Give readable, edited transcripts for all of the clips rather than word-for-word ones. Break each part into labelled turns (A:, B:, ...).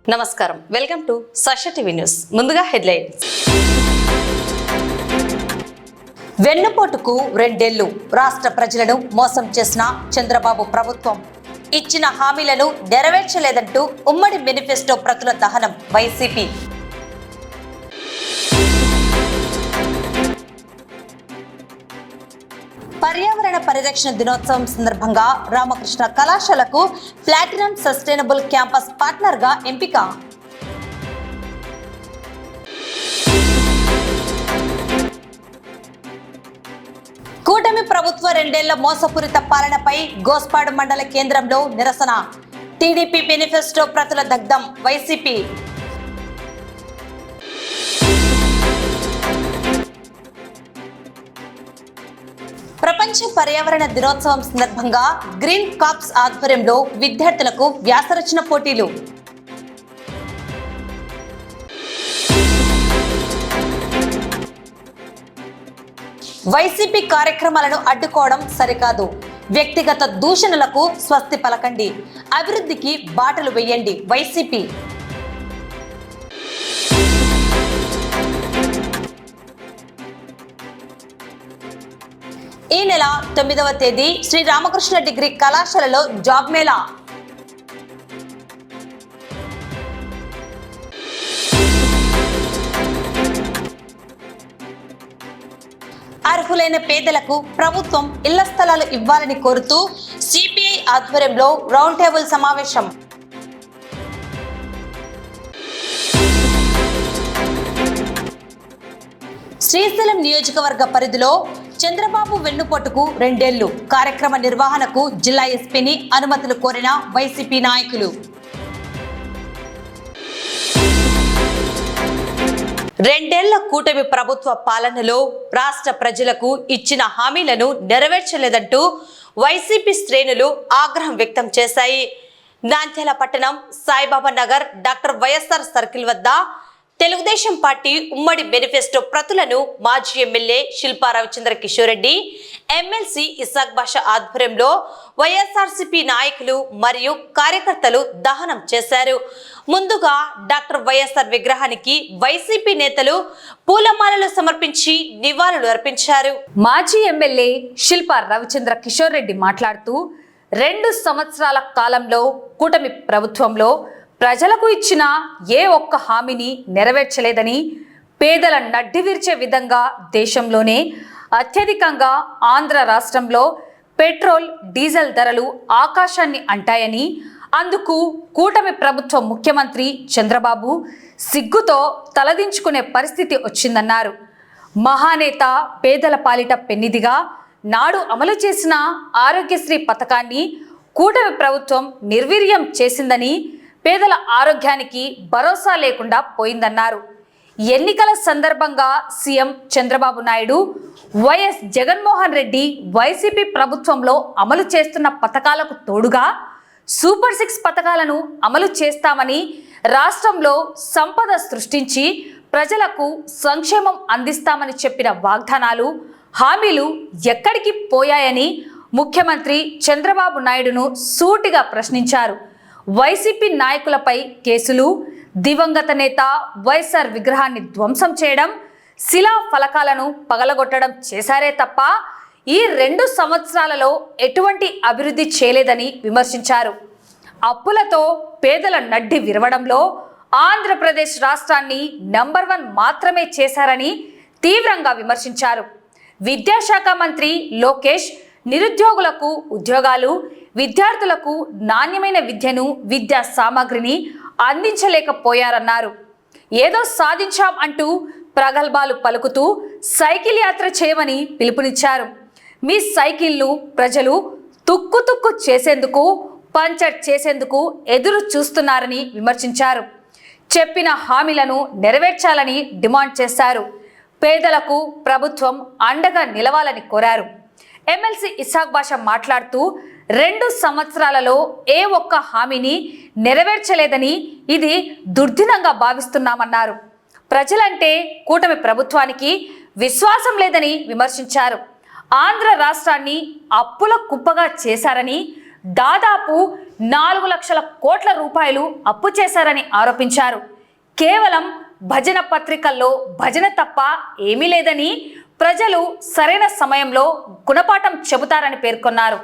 A: నమస్కారం, welcome to Sakshi TV news. ముందుగా headlines. వెన్నుపోటుకు 2 ఏళ్లు రాష్ట్ర ప్రజలను మోసం చేసిన చంద్రబాబు ప్రభుత్వం ఇచ్చిన హామీలను నెరవేర్చలేదంటూ ఉమ్మడి మేనిఫెస్టో ప్రతుల దహనం వైసీపీ. పర్యావరణ పరిరక్షణ దినోత్సవం సందర్భంగా రామకృష్ణ కళాశాలకు ప్లాటినం సస్టైనబుల్ క్యాంపస్ పార్ట్నర్ గా ఎంపిక. కూటమి ప్రభుత్వ 2 ఏళ్ల మోసపూరిత పాలనపై గోస్పాడు మండల కేంద్రంలో నిరసన. టీడీపీ మేనిఫెస్టో ప్రతుల దగ్ధం వైసీపీ. ప్రపంచ పర్యావరణ దినోత్సవం సందర్భంగా గ్రీన్ కాప్స్ ఆధ్వర్యంలో విద్యార్థులకు వ్యాసరచన పోటీలు. వైసీపీ కార్యక్రమాలను అడ్డుకోవడం సరికాదు. వ్యక్తిగత దూషణలకు స్వస్తి పలకండి. అభివృద్ధికి బాటలు వేయండి వైసీపీ. ఈ నెల 9వ తేదీ శ్రీ రామకృష్ణ డిగ్రీ కళాశాలలో జాబ్ మేళా. అర్హులైన పేదలకు ప్రభుత్వం ఇళ్ల స్థలాలు ఇవ్వాలని కోరుతూ సిపిఐ ఆధ్వర్యంలో రౌండ్ టేబుల్ సమావేశం. శ్రీశైలం నియోజకవర్గ పరిధిలో చంద్రబాబు వెన్నుపోటుకు 2 ఏళ్లు కార్యక్రమ నిర్వహణకు జిల్లా ఎస్పీని అనుమతులు కోరిన వైసీపీ నాయకులు. 2 ఏళ్ల కూటమి ప్రభుత్వ పాలనలో రాష్ట్ర ప్రజలకు ఇచ్చిన హామీలను నెరవేర్చలేదంటూ వైసీపీ శ్రేణులు ఆగ్రహం వ్యక్తం చేశాయి. నంద్యాల పట్టణం Saibaba Nagar doctor YSR circle వద్ద తెలుగుదేశం పార్టీ ఉమ్మడి మేనిఫెస్టో ప్రతులను మాజీ ఎమ్మెల్యే శిల్పా రవిచంద్ర కిషోర్ రెడ్డి, ఎమ్మెల్సీ ఇసాక్ బాషా ఆధ్వర్యంలో వైఎస్ఆర్సీపీ నాయకులు మరియు కార్యకర్తలు దహనం చేశారు. ముందుగా డాక్టర్ వైఎస్ఆర్ విగ్రహానికి వైసీపీ నేతలు పూలమాలలు సమర్పించి నివాళులు అర్పించారు. మాజీ ఎమ్మెల్యే శిల్పా రవిచంద్ర కిషోర్ రెడ్డి మాట్లాడుతూ 2 సంవత్సరాల కాలంలో కూటమి ప్రభుత్వంలో ప్రజలకు ఇచ్చిన ఏ ఒక్క హామీని నెరవేర్చలేదని, పేదల నడ్డి విరిచే విధంగా దేశంలోనే అత్యధికంగా ఆంధ్ర రాష్ట్రంలో పెట్రోల్, డీజిల్ ధరలు ఆకాశాన్ని అంటాయని, అందుకు కూటమి ప్రభుత్వ ముఖ్యమంత్రి చంద్రబాబు సిగ్గుతో తలదించుకునే పరిస్థితి వచ్చిందన్నారు. మహానేత పేదల పాలిట పెన్నిదిగా నాడు అమలు చేసిన ఆరోగ్యశ్రీ పథకాన్ని కూటమి ప్రభుత్వం నిర్వీర్యం చేసిందని, పేదల ఆరోగ్యానికి భరోసా లేకుండా పోయిందన్నారు. ఎన్నికల సందర్భంగా CM Chandrababu Naidu, YS Jaganmohan Reddy YCP ప్రభుత్వంలో అమలు చేస్తున్న పథకాలకు తోడుగా సూపర్ 6 పథకాలను అమలు చేస్తామని, రాష్ట్రంలో సంపద సృష్టించి ప్రజలకు సంక్షేమం అందిస్తామని చెప్పిన వాగ్దానాలు, హామీలు ఎక్కడికి పోయాయని ముఖ్యమంత్రి చంద్రబాబు నాయుడును సూటిగా ప్రశ్నించారు. వైసీపీ నాయకులపై కేసులు, దివంగత నేత వైఎస్ఆర్ విగ్రహాన్ని ధ్వంసం చేయడం, శిలా ఫలకాలను పగలగొట్టడం చేశారే తప్ప ఈ 2 సంవత్సరాలలో ఎటువంటి అభివృద్ధి చేయలేదని విమర్శించారు. అప్పులతో పేదల నడ్డి విరవడంలో ఆంధ్రప్రదేశ్ రాష్ట్రాన్ని నంబర్ 1 మాత్రమే చేశారని తీవ్రంగా విమర్శించారు. విద్యాశాఖ మంత్రి లోకేష్ నిరుద్యోగులకు ఉద్యోగాలు, విద్యార్థులకు నాణ్యమైన విద్యను, విద్యా సామాగ్రిని అందించలేకపోయారన్నారు. ఏదో సాధించాం అంటూ ప్రగల్భాలు పలుకుతూ సైకిల్ యాత్ర చేయమని పిలుపునిచ్చారు. మీ సైకిల్ను ప్రజలు తుక్కు చేసేందుకు, పంచర్ చేసేందుకు ఎదురు చూస్తున్నారని విమర్శించారు. చెప్పిన హామీలను నెరవేర్చాలని డిమాండ్ చేశారు. పేదలకు ప్రభుత్వం అండగా నిలవాలని కోరారు. ఎమ్మెల్సీ ఇసాక్ బాషా మాట్లాడుతూ 2 సంవత్సరాలలో ఏ ఒక్క హామీని నెరవేర్చలేదని, ఇది దుర్దినంగా భావిస్తున్నామన్నారు. ప్రజలంటే కూటమి ప్రభుత్వానికి విశ్వాసం లేదని విమర్శించారు. ఆంధ్ర రాష్ట్రాన్ని అప్పుల కుప్పగా చేశారని,
B: దాదాపు 4 లక్షల కోట్ల రూపాయలు అప్పు చేశారని ఆరోపించారు. కేవలం భజన పత్రికల్లో భజన తప్ప ఏమీ లేదని, ప్రజలు సరైన సమయంలో గుణపాఠం చెబుతారని పేర్కొన్నారు.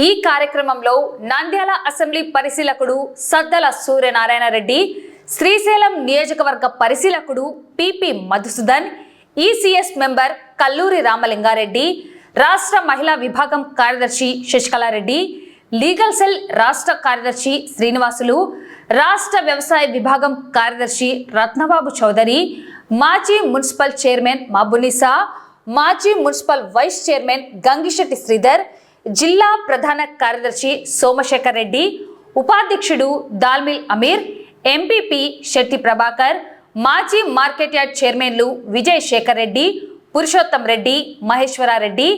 B: ఈ కార్యక్రమంలో నంద్యాల అసెంబ్లీ పరిశీలకుడు సద్దల సూర్యనారాయణ రెడ్డి, శ్రీశైలం నియోజకవర్గ పరిశీలకుడు PP Madhusudan, ECS member Kalluri Ramalingareddy, రాష్ట్ర మహిళా విభాగం కార్యదర్శి శశికళారెడ్డి, లీగల్ సెల్ రాష్ట్ర కార్యదర్శి శ్రీనివాసులు, రాష్ట్ర వ్యవసాయ విభాగం కార్యదర్శి రత్నబాబు చౌదరి, మాజీ మున్సిపల్ చైర్మన్ మబునిసా, మాజీ municipal vice chairman Gangisetti Sridhar, జిల్లా ప్రధాన కార్యదర్శి సోమశేఖర్ రెడ్డి, ఉపాధ్యక్షుడు దాల్మిల్ అమీర్, ఎంపీపీ శెట్టి ప్రభాకర్, మాజీ మార్కెట్ యార్డ్ చైర్మన్లు విజయ్ శేఖర్ రెడ్డి, పురుషోత్తం రెడ్డి, మహేశ్వరారెడ్డి,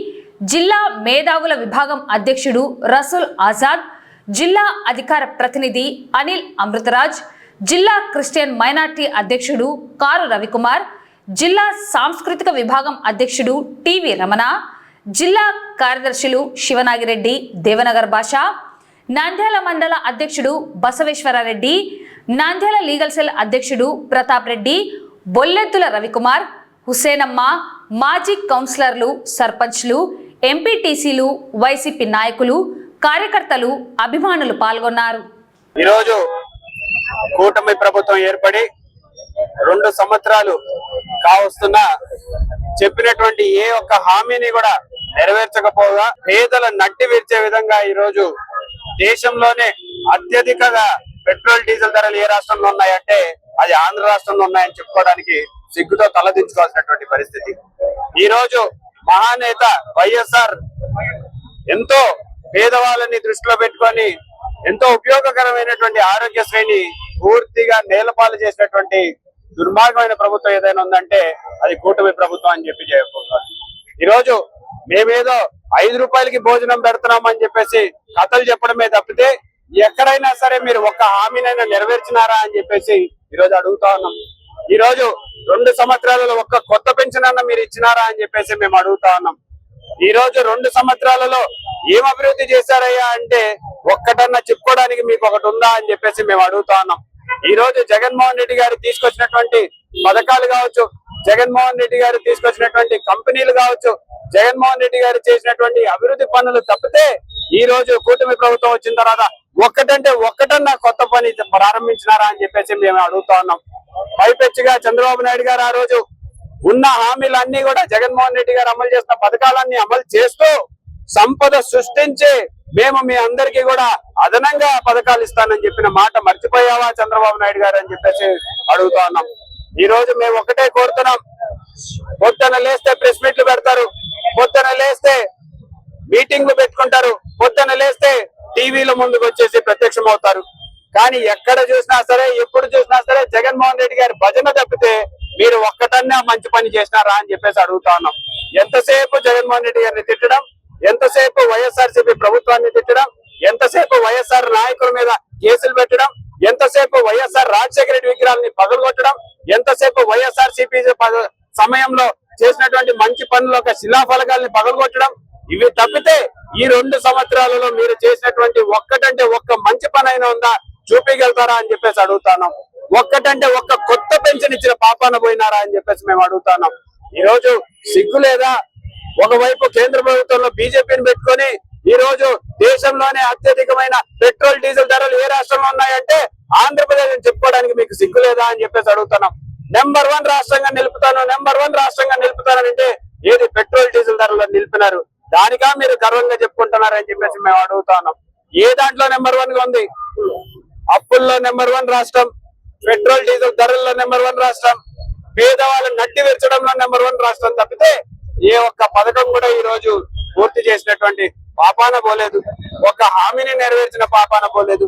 B: జిల్లా మేధావుల విభాగం అధ్యక్షుడు రసూల్ ఆజాద్, జిల్లా అధికార ప్రతినిధి అనిల్ అమృతరాజ్, జిల్లా క్రిస్టియన్ మైనార్టీ అధ్యక్షుడు కారు రవికుమార్, జిల్లా సాంస్కృతిక విభాగం అధ్యక్షుడు టివి రమణ, జిల్లా కార్యదర్శులు శివనాగిరెడ్డి, దేవనగర్ భాష, నంద్యాల మండల అధ్యక్షుడు బసవేశ్వరారెడ్డి, నంద్యాల లీగల్ సెల్ అధ్యక్షుడు ప్రతాప్ రెడ్డి, బొల్లెత్తుల రవికుమార్, హుసేనమ్మ, మాజీ కౌన్సిలర్లు, సర్పంచ్లు, ఎంపీటీసీలు, వైసీపీ నాయకులు, కార్యకర్తలు, అభిమానులు పాల్గొన్నారు.
C: ఈరోజు కూటమి ప్రభుత్వం ఏర్పడి 2 సంవత్సరాలు కావస్తున్నా చెప్పినటువంటి ఏ ఒక్క హామీని కూడా నెరవేర్చకపోగా పేదల నట్టి విరిచే విధంగా ఈరోజు దేశంలోనే అత్యధికంగా పెట్రోల్ డీజిల్ ధరలు ఏ రాష్ట్రంలో ఉన్నాయంటే అది ఆంధ్ర రాష్ట్రంలో ఉన్నాయని చెప్పుకోవడానికి సిగ్గుతో తలదించుకోవాల్సినటువంటి పరిస్థితి. ఈ రోజు మహానేత వైఎస్ఆర్ ఎంతో పేదవాళ్ళని దృష్టిలో పెట్టుకొని ఎంతో ఉపయోగకరమైనటువంటి ఆరోగ్యశ్రేణిని పూర్తిగా నేలపాలు చేసినటువంటి దుర్మార్గమైన ప్రభుత్వం ఏదైనా ఉందంటే అది కూటమి ప్రభుత్వం అని చెప్పి చెప్పారు. ఈరోజు మేమేదో 5 రూపాయలకి భోజనం పెడుతున్నాం అని చెప్పేసి కథలు చెప్పడమే తప్పితే ఎక్కడైనా సరే మీరు ఒక్క హామీనైనా నెరవేర్చినారా అని చెప్పేసి ఈరోజు అడుగుతా ఉన్నాం. ఈ రోజు 2 సంవత్సరాలలో ఒక్క కొత్త పెన్షన్ అన్న మీరు ఇచ్చినారా అని చెప్పేసి మేము అడుగుతా ఉన్నాం. ఈ రోజు 2 సంవత్సరాలలో ఏం అభివృద్ధి చేశారయ్యా అంటే ఒక్కటన్నా చెప్పుకోవడానికి మీకు ఒకటి ఉందా అని చెప్పేసి మేము అడుగుతా ఉన్నాం. ఈ రోజు జగన్మోహన్ రెడ్డి గారు తీసుకొచ్చినటువంటి పథకాలు కావచ్చు, జగన్మోహన్ రెడ్డి గారు తీసుకొచ్చినటువంటి కంపెనీలు కావచ్చు, జగన్మోహన్ రెడ్డి గారు చేసినటువంటి అభివృద్ధి పనులు తప్పితే ఈ రోజు కూటమి ప్రభుత్వం వచ్చిన తర్వాత ఒక్కటంటే ఒక్కటన్నా కొత్త పని ప్రారంభించినారా అని చెప్పేసి మేము అడుగుతా ఉన్నాం. పైపెచ్చిగా చంద్రబాబు నాయుడు గారు ఆ రోజు ఉన్న హామీలన్నీ కూడా జగన్మోహన్ రెడ్డి గారు అమలు చేసిన పథకాలన్నీ అమలు చేస్తూ సంపద సృష్టించి మేము మీ అందరికీ కూడా అదనంగా పథకాలు ఇస్తానని చెప్పిన మాట మర్చిపోయావా చంద్రబాబు నాయుడు గారు అని చెప్పేసి అడుగుతా ఉన్నాం. ఈ రోజు మేము ఒకటే కోరుతున్నాం, పొద్దున లేస్తే ప్రెస్ మీట్లు పెడతారు, పొద్దున లేస్తే మీటింగ్లు పెట్టుకుంటారు, పొద్దున లేస్తే టీవీల ముందుకు వచ్చేసి ప్రత్యక్షం అవుతారు. కానీ ఎక్కడ చూసినా సరే ఎప్పుడు చూసినా సరే జగన్మోహన్ రెడ్డి గారి భజన తప్పితే మీరు ఒక్కటన్నా మంచి పని చేసినారా అని చెప్పేసి అడుగుతా ఉన్నాం. ఎంతసేపు జగన్మోహన్ రెడ్డి గారిని తిట్టడం, ఎంతసేపు వైఎస్ఆర్సీపీ ప్రభుత్వాన్ని తిట్టడం, ఎంతసేపు వైఎస్ఆర్ నాయకుల మీద కేసులు పెట్టడం, ఎంతసేపు వైఎస్ఆర్ రాజశేఖర రెడ్డి విగ్రహాలని పగలగొట్టడం, ఎంతసేపు వైఎస్ఆర్సీపీ సమయంలో చేసినటువంటి మంచి పనులు ఒక శిలాఫలకాలని పగలగొట్టడం, ఇవి తప్పితే ఈ 2 సంవత్సరాలలో మీరు చేసినటువంటి ఒక్కటంటే ఒక్క మంచి పని అయినా ఉందా చూపించగలుగుతారా అని చెప్పేసి అడుగుతున్నాం. ఒక్కటంటే ఒక్క కొత్త పెన్షన్ ఇచ్చిన పాపాన పోయినారా అని చెప్పేసి మేము అడుగుతున్నాం. ఈ రోజు సిగ్గు లేదా? ఒకవైపు కేంద్ర ప్రభుత్వంలో బీజేపీని పెట్టుకొని ఈ రోజు దేశంలోనే అత్యధికమైన పెట్రోల్ డీజిల్ ధరలు ఏ రాష్ట్రంలో ఉన్నాయంటే ఆంధ్రప్రదేశ్ అని చెప్పుకోవడానికి మీకు సిగ్గు లేదా అని చెప్పేసి అడుగుతున్నాం. నెంబర్ 1 రాష్ట్రంగా నిలుపుతాను, నెంబర్ 1 రాష్ట్రంగా నిలుపుతానంటే ఏది పెట్రోల్ డీజిల్ ధరలు నిలిపినారు, దానికా మీరు గర్వంగా చెప్పుకుంటున్నారని చెప్పేసి మేము అడుగుతా ఉన్నాం. ఏ దాంట్లో నెంబర్ 1 గా ఉంది? అప్పుల్లో నెంబర్ 1 రాష్ట్రం, పెట్రోల్ డీజిల్ ధరల్లో నెంబర్ 1 రాష్ట్రం, పేదవాళ్ళని నట్టి విరచడంలో నెంబర్ 1 రాష్ట్రం తప్పితే ఏ ఒక్క పథకం కూడా ఈ రోజు పూర్తి చేసినటువంటి పాపాన పోలేదు, ఒక హామీని నెరవేర్చిన పాపాన పోలేదు.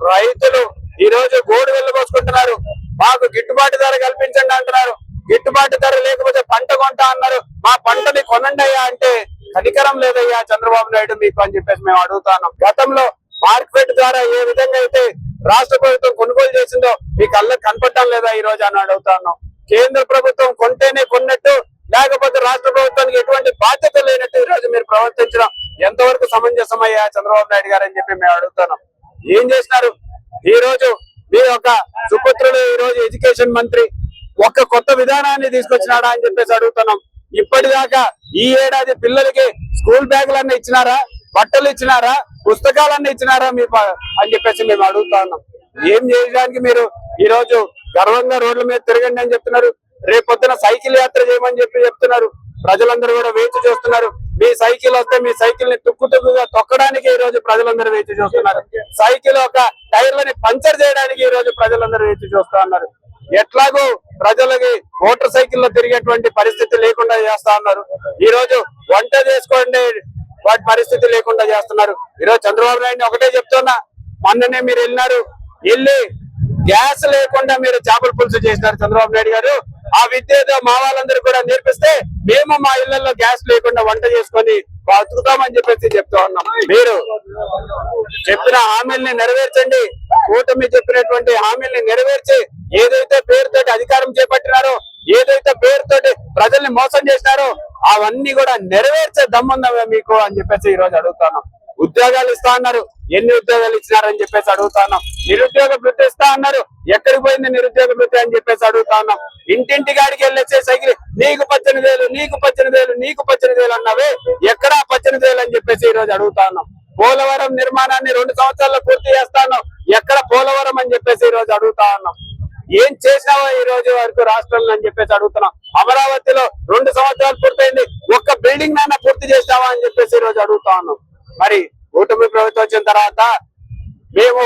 C: రైతులు ఈ రోజు గోడు వెళ్ళబోసుకుంటున్నారు, మాకు గిట్టుబాటు ధర కల్పించండి అంటున్నారు. గిట్టుబాటు ధర లేకపోతే పంట కొంటా అన్నారు, మా పంటని కొనండి అయ్యా అంటే కనికరం లేదయ్యా చంద్రబాబు నాయుడు మీకు అని చెప్పేసి మేము అడుగుతున్నాం. గతంలో మార్కెట్ ద్వారా ఏ విధంగా అయితే రాష్ట్ర ప్రభుత్వం కొనుగోలు చేసిందో మీ కళ్ళకు కనపడటం లేదా ఈ రోజు అని అడుగుతా ఉన్నాం. కేంద్ర ప్రభుత్వం కొంటేనే కొన్నట్టు లేకపోతే రాష్ట్ర ప్రభుత్వానికి ఎటువంటి బాధ్యత లేనట్టు ఈ రోజు మీరు ప్రవర్తించడం ఎంతవరకు సమంజసమయ్యా చంద్రబాబు నాయుడు గారు అని చెప్పి మేము అడుగుతున్నాం. ఏం చేసినారు ఈ రోజు మీ యొక్క సుపుత్రుడు ఈ రోజు ఎడ్యుకేషన్ మంత్రి ఒక్క కొత్త విధానాన్ని తీసుకొచ్చినాడా అని చెప్పేసి అడుగుతున్నాం. ఇప్పటిదాకా ఈ ఏడాది పిల్లలకి స్కూల్ బ్యాగులన్నీ ఇచ్చినారా, బట్టలు ఇచ్చినారా, పుస్తకాలన్నీ ఇచ్చినారా మీకు అని చెప్పేసి మేము అడుగుతా ఉన్నాం. ఏం చేయడానికి మీరు ఈ రోజు గర్వంగా రోడ్ల మీద తిరగండి అని చెప్తున్నారు. రేపొద్దున సైకిల్ యాత్ర చేయమని చెప్పి చెప్తున్నారు. ప్రజలందరూ కూడా వేచి చూస్తున్నారు. మీ సైకిల్ వస్తే మీ సైకిల్ ని తుక్కుగా తొక్కడానికి ఈ రోజు ప్రజలందరూ వేచి చూస్తున్నారు. సైకిల్ ఒక టైర్లని పంచర్ చేయడానికి ఈ రోజు ప్రజలందరూ వేచి చూస్తా ఉన్నారు. ఎట్లాగూ ప్రజలకి మోటార్ సైకిల్ లో తిరిగేటువంటి పరిస్థితి లేకుండా చేస్తా ఉన్నారు. ఈ రోజు వంట చేసుకోండి వాటి పరిస్థితి లేకుండా చేస్తున్నారు. ఈ రోజు చంద్రబాబు నాయుడు ఒకటే చెప్తున్నా, మొన్ననే మీరు వెళ్ళి గ్యాస్ లేకుండా మీరు చేపల పులుసు చేసినారు చంద్రబాబు నాయుడు గారు. ఆ విద్యతో మా వాళ్ళందరూ కూడా నేర్పిస్తే మేము మా ఇళ్లలో గ్యాస్ లేకుండా వంట చేసుకొని బతుకుతామని చెప్పేసి చెప్తా ఉన్నాం. మీరు చెప్పిన హామీల్ని నెరవేర్చండి. కూటమి చెప్పినటువంటి హామీల్ని నెరవేర్చి ఏదైతే పేరుతోటి అధికారం చేపట్టినారో, ఏదైతే పేరుతోటి ప్రజల్ని మోసం చేసినారో అవన్నీ కూడా నెరవేర్చే దమ్ముందా మీకు అని చెప్పేసి ఈ రోజు అడుగుతాను. ఉద్యోగాలు ఇస్తా అన్నారు, ఎన్ని ఉద్యోగాలు ఇచ్చినారని చెప్పేసి అడుగుతా ఉన్నాం. నిరుద్యోగ భృతి ఇస్తా అన్నారు, ఎక్కడికి పోయింది నిరుద్యోగ భృతి అని చెప్పేసి అడుగుతా ఉన్నాం. ఇంటింటి గాడికి వెళ్ళేసే సైకిల్ నీకు 18,000 నీకు 18,000 నీకు 18,000 అన్నావే, ఎక్కడా 18,000 అని చెప్పేసి ఈ రోజు అడుగుతా ఉన్నాం. పోలవరం నిర్మాణాన్ని 2 సంవత్సరాల్లో పూర్తి చేస్తాను, ఎక్కడ పోలవరం అని చెప్పేసి ఈ రోజు అడుగుతా ఉన్నాం. ఏం చేసినావో ఈ రోజు వరకు రాష్ట్రంలో అని చెప్పేసి అడుగుతున్నాం. అమరావతిలో 2 సంవత్సరాలు పూర్తయింది, ఒక్క బిల్డింగ్ నాన్న పూర్తి చేసినావా అని చెప్పేసి ఈ రోజు అడుగుతా ఉన్నాం. మరి కూటమి ప్రభుత్వం వచ్చిన తర్వాత మేము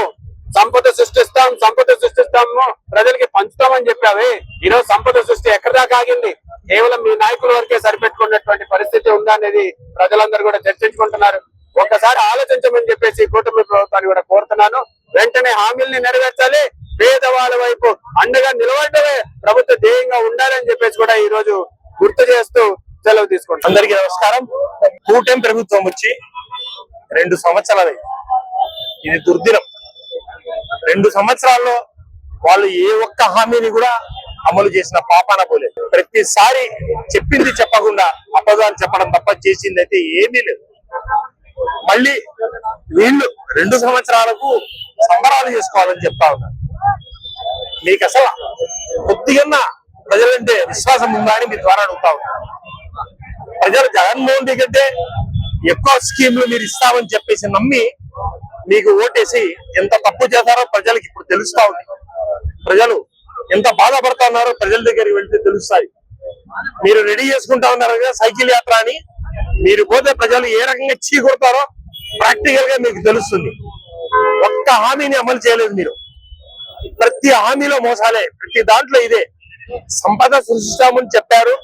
C: సంపద సృష్టిస్తాము ప్రజలకి పంచుతామని చెప్పావే, ఈరోజు సంపద సృష్టి ఎక్కడి దాకా ఆగింది? కేవలం మీ నాయకుల వరకే సరిపెట్టుకున్నటువంటి పరిస్థితి ఉందా అనేది ప్రజలందరూ కూడా చర్చించుకుంటున్నారు. ఒక్కసారి ఆలోచించమని చెప్పేసి కూటమి ప్రభుత్వాన్ని కూడా కోరుతున్నాను. వెంటనే హామీల్ని నెరవేర్చాలి, పేదవాళ్ళ వైపు అండగా నిలబడమే ప్రభుత్వ ధ్యేయంగా ఉండాలని చెప్పేసి కూడా ఈ రోజు గుర్తు చేస్తూ సెలవు తీసుకుంటాం.
D: అందరికీ నమస్కారం. కూటమి ప్రభుత్వం వచ్చి 2 సంవత్సరాలు, ఇది దుర్దినం. 2 సంవత్సరాల్లో వాళ్ళు ఏ ఒక్క హామీని కూడా అమలు చేసిన పాపాన పోలేదు. ప్రతిసారి చెప్పింది చెప్పకుండా అబద్ధాలు చెప్పడం తప్ప చేసింది అయితే ఏమీ లేదు. మళ్ళీ వీళ్ళు 2 సంవత్సరాలకు సంబరాలు చేసుకోవాలని చెప్తా ఉన్నారు. మీకు అసలు కొద్దిగా ప్రజలంటే విశ్వాసం ఉందా అని మీ ద్వారా అడుగుతా ఉన్నారు. ప్రజలు జగన్మోహన్ రెడ్డి కంటే ఎక్కువ స్కీమ్లు మీరు ఇస్తామని చెప్పేసి నమ్మి మీకు ఓటేసి ఎంత తప్పు చేశారో ప్రజలకు ఇప్పుడు తెలుస్తా ఉంది. ప్రజలు ఎంత బాధపడతా ఉన్నారో ప్రజల దగ్గరికి వెళ్తే తెలుస్తాయి. మీరు రెడీ చేసుకుంటా ఉన్నారు కదా సైకిల్ యాత్ర అని, మీరు పోతే ప్రజలు ఏ రకంగా చీకొడతారో ప్రాక్టికల్ గా మీకు తెలుస్తుంది. ఒక్క హామీని అమలు చేయలేదు మీరు. ప్రతి హామీలో మోసాలే, ప్రతి దాంట్లో ఇదే. సంపద సృష్టిస్తామని చెప్పారు,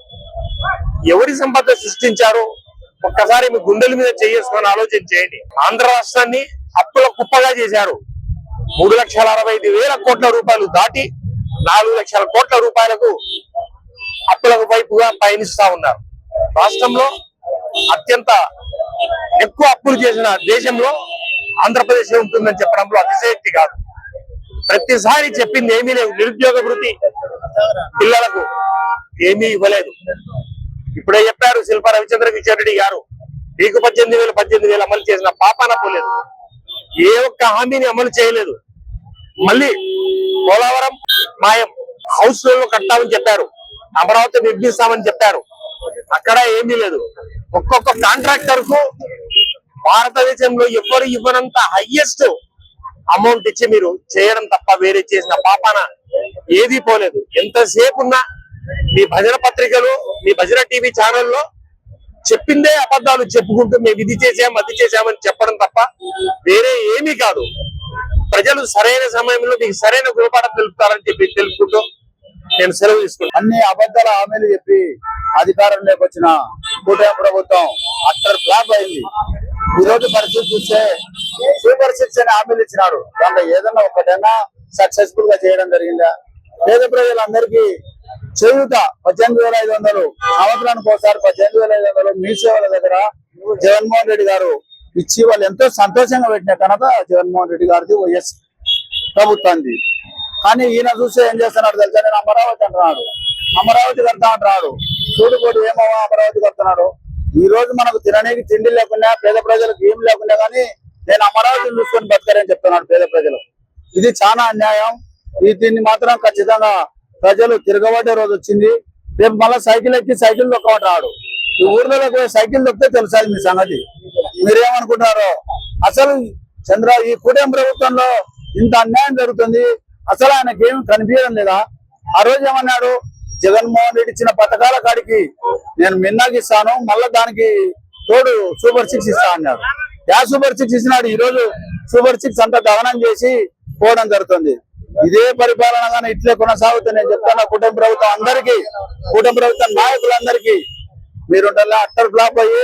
D: ఎవరి సంపద సృష్టించారు ఒక్కసారి మీ గుండెల మీద చేసుకొని ఆలోచన చేయండి. ఆంధ్ర రాష్ట్రాన్ని అప్పుల కుప్పగా చేశారు. 3,65,000 కోట్ల రూపాయలు దాటి 4 లక్షల కోట్ల రూపాయలకు అప్పులకు వైపుగా పయనిస్తా ఉన్నారు. రాష్ట్రంలో అత్యంత ఎక్కువ అప్పులు చేసిన దేశంలో ఆంధ్రప్రదేశ్ ఉంటుందని చెప్పడంలో అతిశయోక్తి కాదు. ప్రతిసారి చెప్పింది ఏమీ లేదు. నిరుద్యోగ భృతి పిల్లలకు ఏమీ ఇవ్వలేదు. ఇప్పుడే చెప్పారు శిల్పా రవిచంద్ర కిషన్ రెడ్డి గారు, మీకు 18,000 అమలు చేసిన పాపాన పోలేదు. ఏ ఒక్క హామీని అమలు చేయలేదు. మళ్ళీ పోలవరం మాయం, హౌస్ లో కట్టామని చెప్పారు, అమరావతి నిర్మిస్తామని చెప్పారు, అక్కడ ఏమీ లేదు. ఒక్కొక్క కాంట్రాక్టర్ కు భారతదేశంలో ఎవరు ఇవ్వనంత హైయెస్ట్ అమౌంట్ ఇచ్చి మీరు చేయడం తప్ప వేరే చేసిన పాపాన ఏది పోలేదు. ఎంతసేపు ఉన్నా మీ భజన పత్రికలు, మీ భజన టీవీ ఛానల్లో చెప్పిందే అబద్ధాలు చెప్పుకుంటూ మేము ఇది చేసాం అది చేసామని చెప్పడం తప్ప వేరే ఏమీ కాదు. ప్రజలు సరైన సమయంలో మీకు సరైన గుణపాఠం తెలుపుతారని చెప్పి తెలుపుకుంటూ నేను సెలవు తీసుకుంటాను.
E: అన్ని అబద్ధాల హామీలు చెప్పి అధికారంలోకి వచ్చిన కూటమి ప్రభుత్వం అట్టర్ ఫ్లాప్ అయింది. ఈ రోజు పరిస్థితి చూస్తే సూపర్ 6 అనే హామీలు ఇచ్చినాడు. దాంట్లో ఏదన్నా ఒకటైనా సక్సెస్ఫుల్ గా చేయడం జరిగిందా? పేద ప్రజలందరికీ చేయూత 18,500 సంవత్సరానికి ఒకసారి 18,500 మీ సేవల దగ్గర జగన్మోహన్ రెడ్డి గారు ఇచ్చి వాళ్ళు ఎంతో సంతోషంగా పెట్టిన కనుక జగన్మోహన్ రెడ్డి గారిది వైఎస్ ప్రభుత్వాన్ని. కానీ ఈయన చూస్తే ఏం చేస్తున్నాడు తెలుసా? నేను అమరావతి అంటున్నాడు, అమరావతి కడతా అంటున్నాడు. చూడుకోడు ఏమో అమరావతి కడుతున్నాడు. ఈ రోజు మనకు తినడానికి తిండి లేకుండా పేద ప్రజలకు ఏం లేకుండా కానీ నేను అమరావతిని చూసుకొని బతకరని చెప్తున్నాడు పేద ప్రజలు. ఇది చాలా అన్యాయం. దీన్ని మాత్రం ఖచ్చితంగా ప్రజలు తిరగబడే రోజు వచ్చింది. రేపు మళ్ళీ సైకిల్ ఎక్కి సైకిల్ దొక్కమంటున్నాడు. ఈ ఊర్లలోకి పోయి సైకిల్ దొక్కితే తెలుసాది మీ సంగతి. మీరేమనుకుంటున్నారో అసలు ఈ కూటమి ప్రభుత్వంలో ఇంత అన్యాయం జరుగుతుంది. అసలు ఆయనకి ఏమి కనిపించడం లేదా? ఆ రోజు ఏమన్నాడు, జగన్మోహన్ రెడ్డి ఇచ్చిన పథకాల కాడికి నేను మిన్నాకి ఇస్తాను, మళ్ళా దానికి తోడు సూపర్ 6 ఇస్తా అన్నాడు. సూపర్ 6 ఇచ్చినాడు. ఈ రోజు సూపర్ 6 అంతా దహనం చేసి పోవడం జరుగుతుంది. ఇదే పరిపాలనగానే ఇట్లే కొనసాగుతుంది. నేను చెప్తాను కూటమి ప్రభుత్వం అందరికీ, కూటమి ప్రభుత్వం నాయకులందరికీ మీరు అట్టర్ ఫ్లాప్ అయ్యి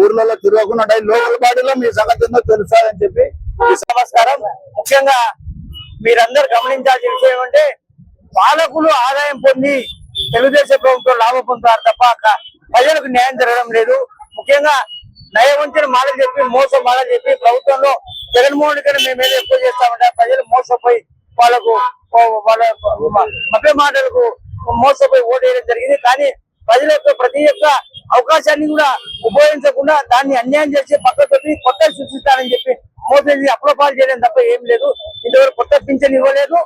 E: ఊర్లలో తిరగకుండా లోకల్ బాడీలో మీ సంగతి ఉందో తెలుసాదని చెప్పి
F: నమస్కారం. ముఖ్యంగా మీరందరూ గమనించాల్సిన విషయం ఏమంటే పాలకులు ఆదాయం పొంది తెలుగుదేశం ప్రభుత్వం లాభం పొందుతారు తప్ప ప్రజలకు న్యాయం జరగడం లేదు. ముఖ్యంగా నయవంచన మాటలు చెప్పి మోసం మాటలు చెప్పి ప్రభుత్వంలో జగన్మోహన్ రెడ్డి మేము ఏదో ఎక్కువ చేస్తామంటే ప్రజలు మోసపోయి వాళ్ళకు మభ్య మాటలకు మోసపోయి ఓటేయడం జరిగింది. కానీ ప్రజల యొక్క ప్రతి ఒక్క అవకాశాన్ని కూడా ఉపయోగించకుండా దాన్ని అన్యాయం చేసి పక్కతోటి కొత్త సృష్టిస్తారని చెప్పి మోసం అప్రపాలు చేయడం తప్ప ఏం లేదు. ఇంతవరకు కొత్త పింఛన్ ఇవ్వలేదు,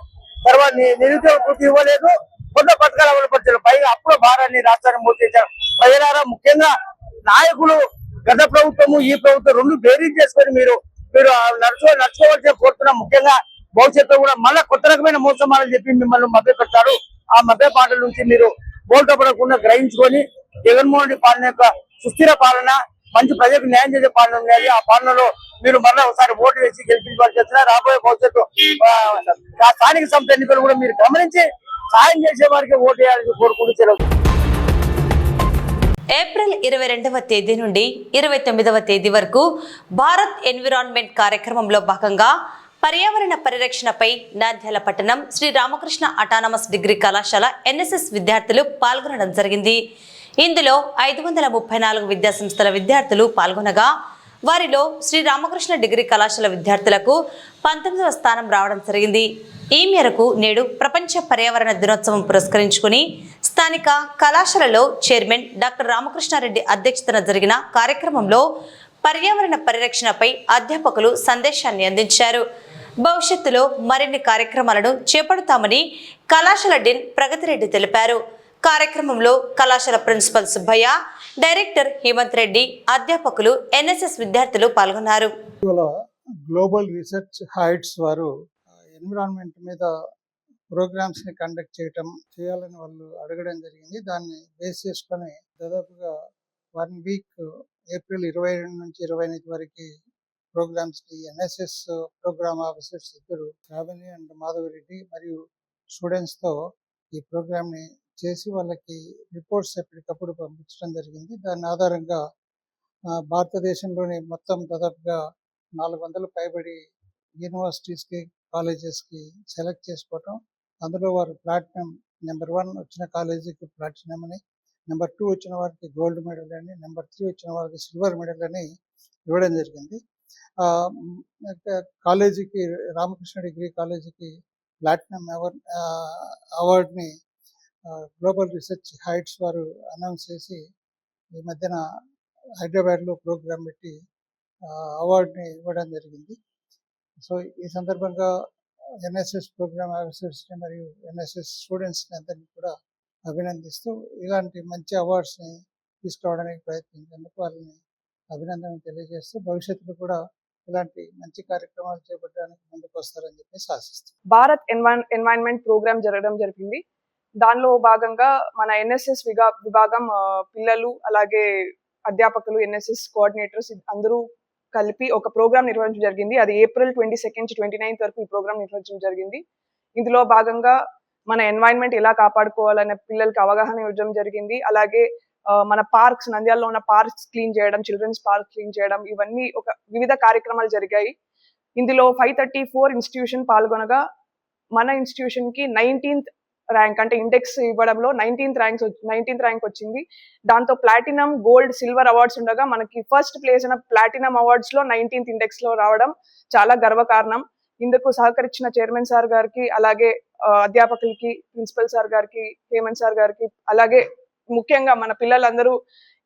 F: తర్వాత నిరుద్యోగ పూర్తి ఇవ్వలేదు, కొత్త పథకాలు అమలుపరచారు. పైగా అప్పుల భారాన్ని రాష్ట్రాన్ని మోసేశారు. ప్రజలారా ముఖ్యంగా నాయకులు గత ప్రభుత్వము ఈ ప్రభుత్వం రెండు బేరీజ్ చేసుకొని మీరు నడుచుకోవాల్సిన కోరుతున్నాం. ముఖ్యంగా భవిష్యత్తులో కూడా మళ్ళా కొత్త రకమైన మోసమాలని చెప్పి మిమ్మల్ని మభ్య పెడతారు. ఆ మభ్య పాటల నుంచి మీరు బోల్టపడకుండా గ్రహించుకొని జగన్మోహన్ రెడ్డి పాలన యొక్క సుస్థిర పాలన, మంచి ప్రజలకు న్యాయం చేసే పాలన ఉండాలి. ఆ పాలనలో మీరు మళ్ళీ ఒకసారి ఓటు వేసి గెలిపించాల్సి వచ్చినా రాబోయే భవిష్యత్తు స్థానిక సంస్థ ఎన్నికలు కూడా మీరు గమనించి సాయం చేసే వారికి ఓటు వేయాలని కోరుకుంటూ సెలవు.
A: ఏప్రిల్ 22వ తేదీ నుండి 29వ తేదీ వరకు భారత్ ఎన్విరాన్మెంట్ కార్యక్రమంలో భాగంగా పర్యావరణ పరిరక్షణపై నంద్యాల పట్టణం శ్రీ రామకృష్ణ అటానమస్ డిగ్రీ కళాశాల ఎన్ఎస్ఎస్ విద్యార్థులు పాల్గొనడం జరిగింది. ఇందులో 534 విద్యాసంస్థల విద్యార్థులు పాల్గొనగా వారిలో శ్రీ రామకృష్ణ డిగ్రీ కళాశాల విద్యార్థులకు 19వ స్థానం రావడం జరిగింది. ఈ మేరకు నేడు ప్రపంచ పర్యావరణ దినోత్సవం పురస్కరించుకుని స్థానిక కళాశాలలో చైర్మన్ డాక్టర్ రామకృష్ణారెడ్డి అధ్యక్షతన జరిగిన కార్యక్రమంలో పర్యావరణ పరిరక్షణపై అధ్యాపకులు సందేశాన్ని అందించారు. భవిష్యత్తులో మరిన్ని కార్యక్రమాలను చేపడతామని కళాశాల డీన్ ప్రగతిరెడ్డి తెలిపారు. కార్యక్రమంలో కళాశాల ప్రిన్సిపల్ సుబ్బయ్య, డైరెక్టర్ హేమంత్ రెడ్డి, అధ్యాపకులు, ఎన్ఎస్ఎస్ విద్యార్థులు పాల్గొన్నారు.
G: గ్లోబల్ రీసెర్చ్ హైట్స్ వారు ఎన్విరాన్మెంట్ మీద ప్రోగ్రామ్స్ ని కండక్ట్ చేయాలని వాళ్ళు అడగడం జరిగింది. దాన్ని బేస్ చేసుకొని దాదాపుగా 1 వీక్ ఏప్రిల్ 22 నుంచి 28 వరకు ప్రోగ్రామ్స్ కి ఎన్ఎస్ఎస్ ప్రోగ్రామ్ ఆఫీసర్స్ ఇద్దరు శ్రావణి అండ్ మాధవరెడ్డి మరియు స్టూడెంట్స్ తో ఈ ప్రోగ్రామ్ ని చేసి వాళ్ళకి రిపోర్ట్స్ ఎప్పటికప్పుడు పంపించడం జరిగింది. దాని ఆధారంగా భారతదేశంలోని మొత్తం దాదాపుగా 400 పైబడి యూనివర్సిటీస్కి, కాలేజెస్కి సెలెక్ట్ చేసుకోవటం. అందులో వారు ప్లాటినం నెంబర్ 1 వచ్చిన కాలేజీకి ప్లాటినం అని, నెంబర్ 2 వచ్చిన వారికి గోల్డ్ మెడల్ అని, నెంబర్ 3 వచ్చిన వారికి సిల్వర్ మెడల్ అని ఇవ్వడం జరిగింది. కాలేజీకి, రామకృష్ణ డిగ్రీ కాలేజీకి ప్లాటినం అవార్డుని గ్లోబల్ రీసెర్చ్ హైట్స్ వారు అనౌన్స్ చేసి ఈ మధ్యన హైదరాబాద్లో ప్రోగ్రాం పెట్టి అవార్డుని ఇవ్వడం జరిగింది. సో ఈ సందర్భంగా ఎన్ఎస్ఎస్ ప్రోగ్రామ్ ఆఫీసర్స్ని మరియు ఎన్ఎస్ఎస్ స్టూడెంట్స్ని అందరినీ కూడా అభినందిస్తూ ఇలాంటి మంచి అవార్డ్స్ని తీసుకురావడానికి ప్రయత్నించేందుకు వాళ్ళని అభినందనలు తెలియజేస్తూ భవిష్యత్తులో కూడా ఇలాంటి మంచి కార్యక్రమాలు చేపట్టడానికి ముందుకు వస్తారని చెప్పేసి ఆశిస్తాం.
H: భారత్ ఎన్వైరన్మెంట్ ప్రోగ్రామ్ జరగడం జరిగింది. దానిలో భాగంగా మన ఎన్ఎస్ఎస్ విభాగం పిల్లలు అలాగే అధ్యాపకులు, ఎన్ఎస్ఎస్ కోఆర్డినేటర్స్ అందరూ కలిపి ఒక ప్రోగ్రామ్ నిర్వహించడం జరిగింది. అది ఏప్రిల్ 22 నుంచి 29 వరకు ఈ ప్రోగ్రామ్ నిర్వహించడం జరిగింది. ఇందులో భాగంగా మన ఎన్వైరన్మెంట్ ఎలా కాపాడుకోవాలనే పిల్లలకి అవగాహన ఇవ్వడం జరిగింది. అలాగే మన పార్క్స్, నంద్యాలలో ఉన్న పార్క్స్ క్లీన్ చేయడం, చిల్డ్రన్స్ పార్క్ క్లీన్ చేయడం, ఇవన్నీ ఒక వివిధ కార్యక్రమాలు జరిగాయి. ఇందులో 534 ఇన్స్టిట్యూషన్ పాల్గొనగా మన ఇన్స్టిట్యూషన్ కి 19th ర్యాంక్, అంటే ఇండెక్స్ ఇవ్వడంలో 19th ర్యాంక్ వచ్చింది. దాంతో ప్లాటినం, గోల్డ్, సిల్వర్ అవార్డ్స్ ఉండగా మనకి ఫస్ట్ ప్లేస్ అయిన ప్లాటినం అవార్డ్స్ లో 19th ఇండెక్స్ లో రావడం చాలా గర్వకారణం. ఇందుకు సహకరించిన చైర్మన్ సార్ గారికి, అలాగే అధ్యాపకులకి, ప్రిన్సిపల్ సార్ గారికి, హేమంత్ సార్ గారికి, అలాగే ముఖ్యంగా మన పిల్లలందరూ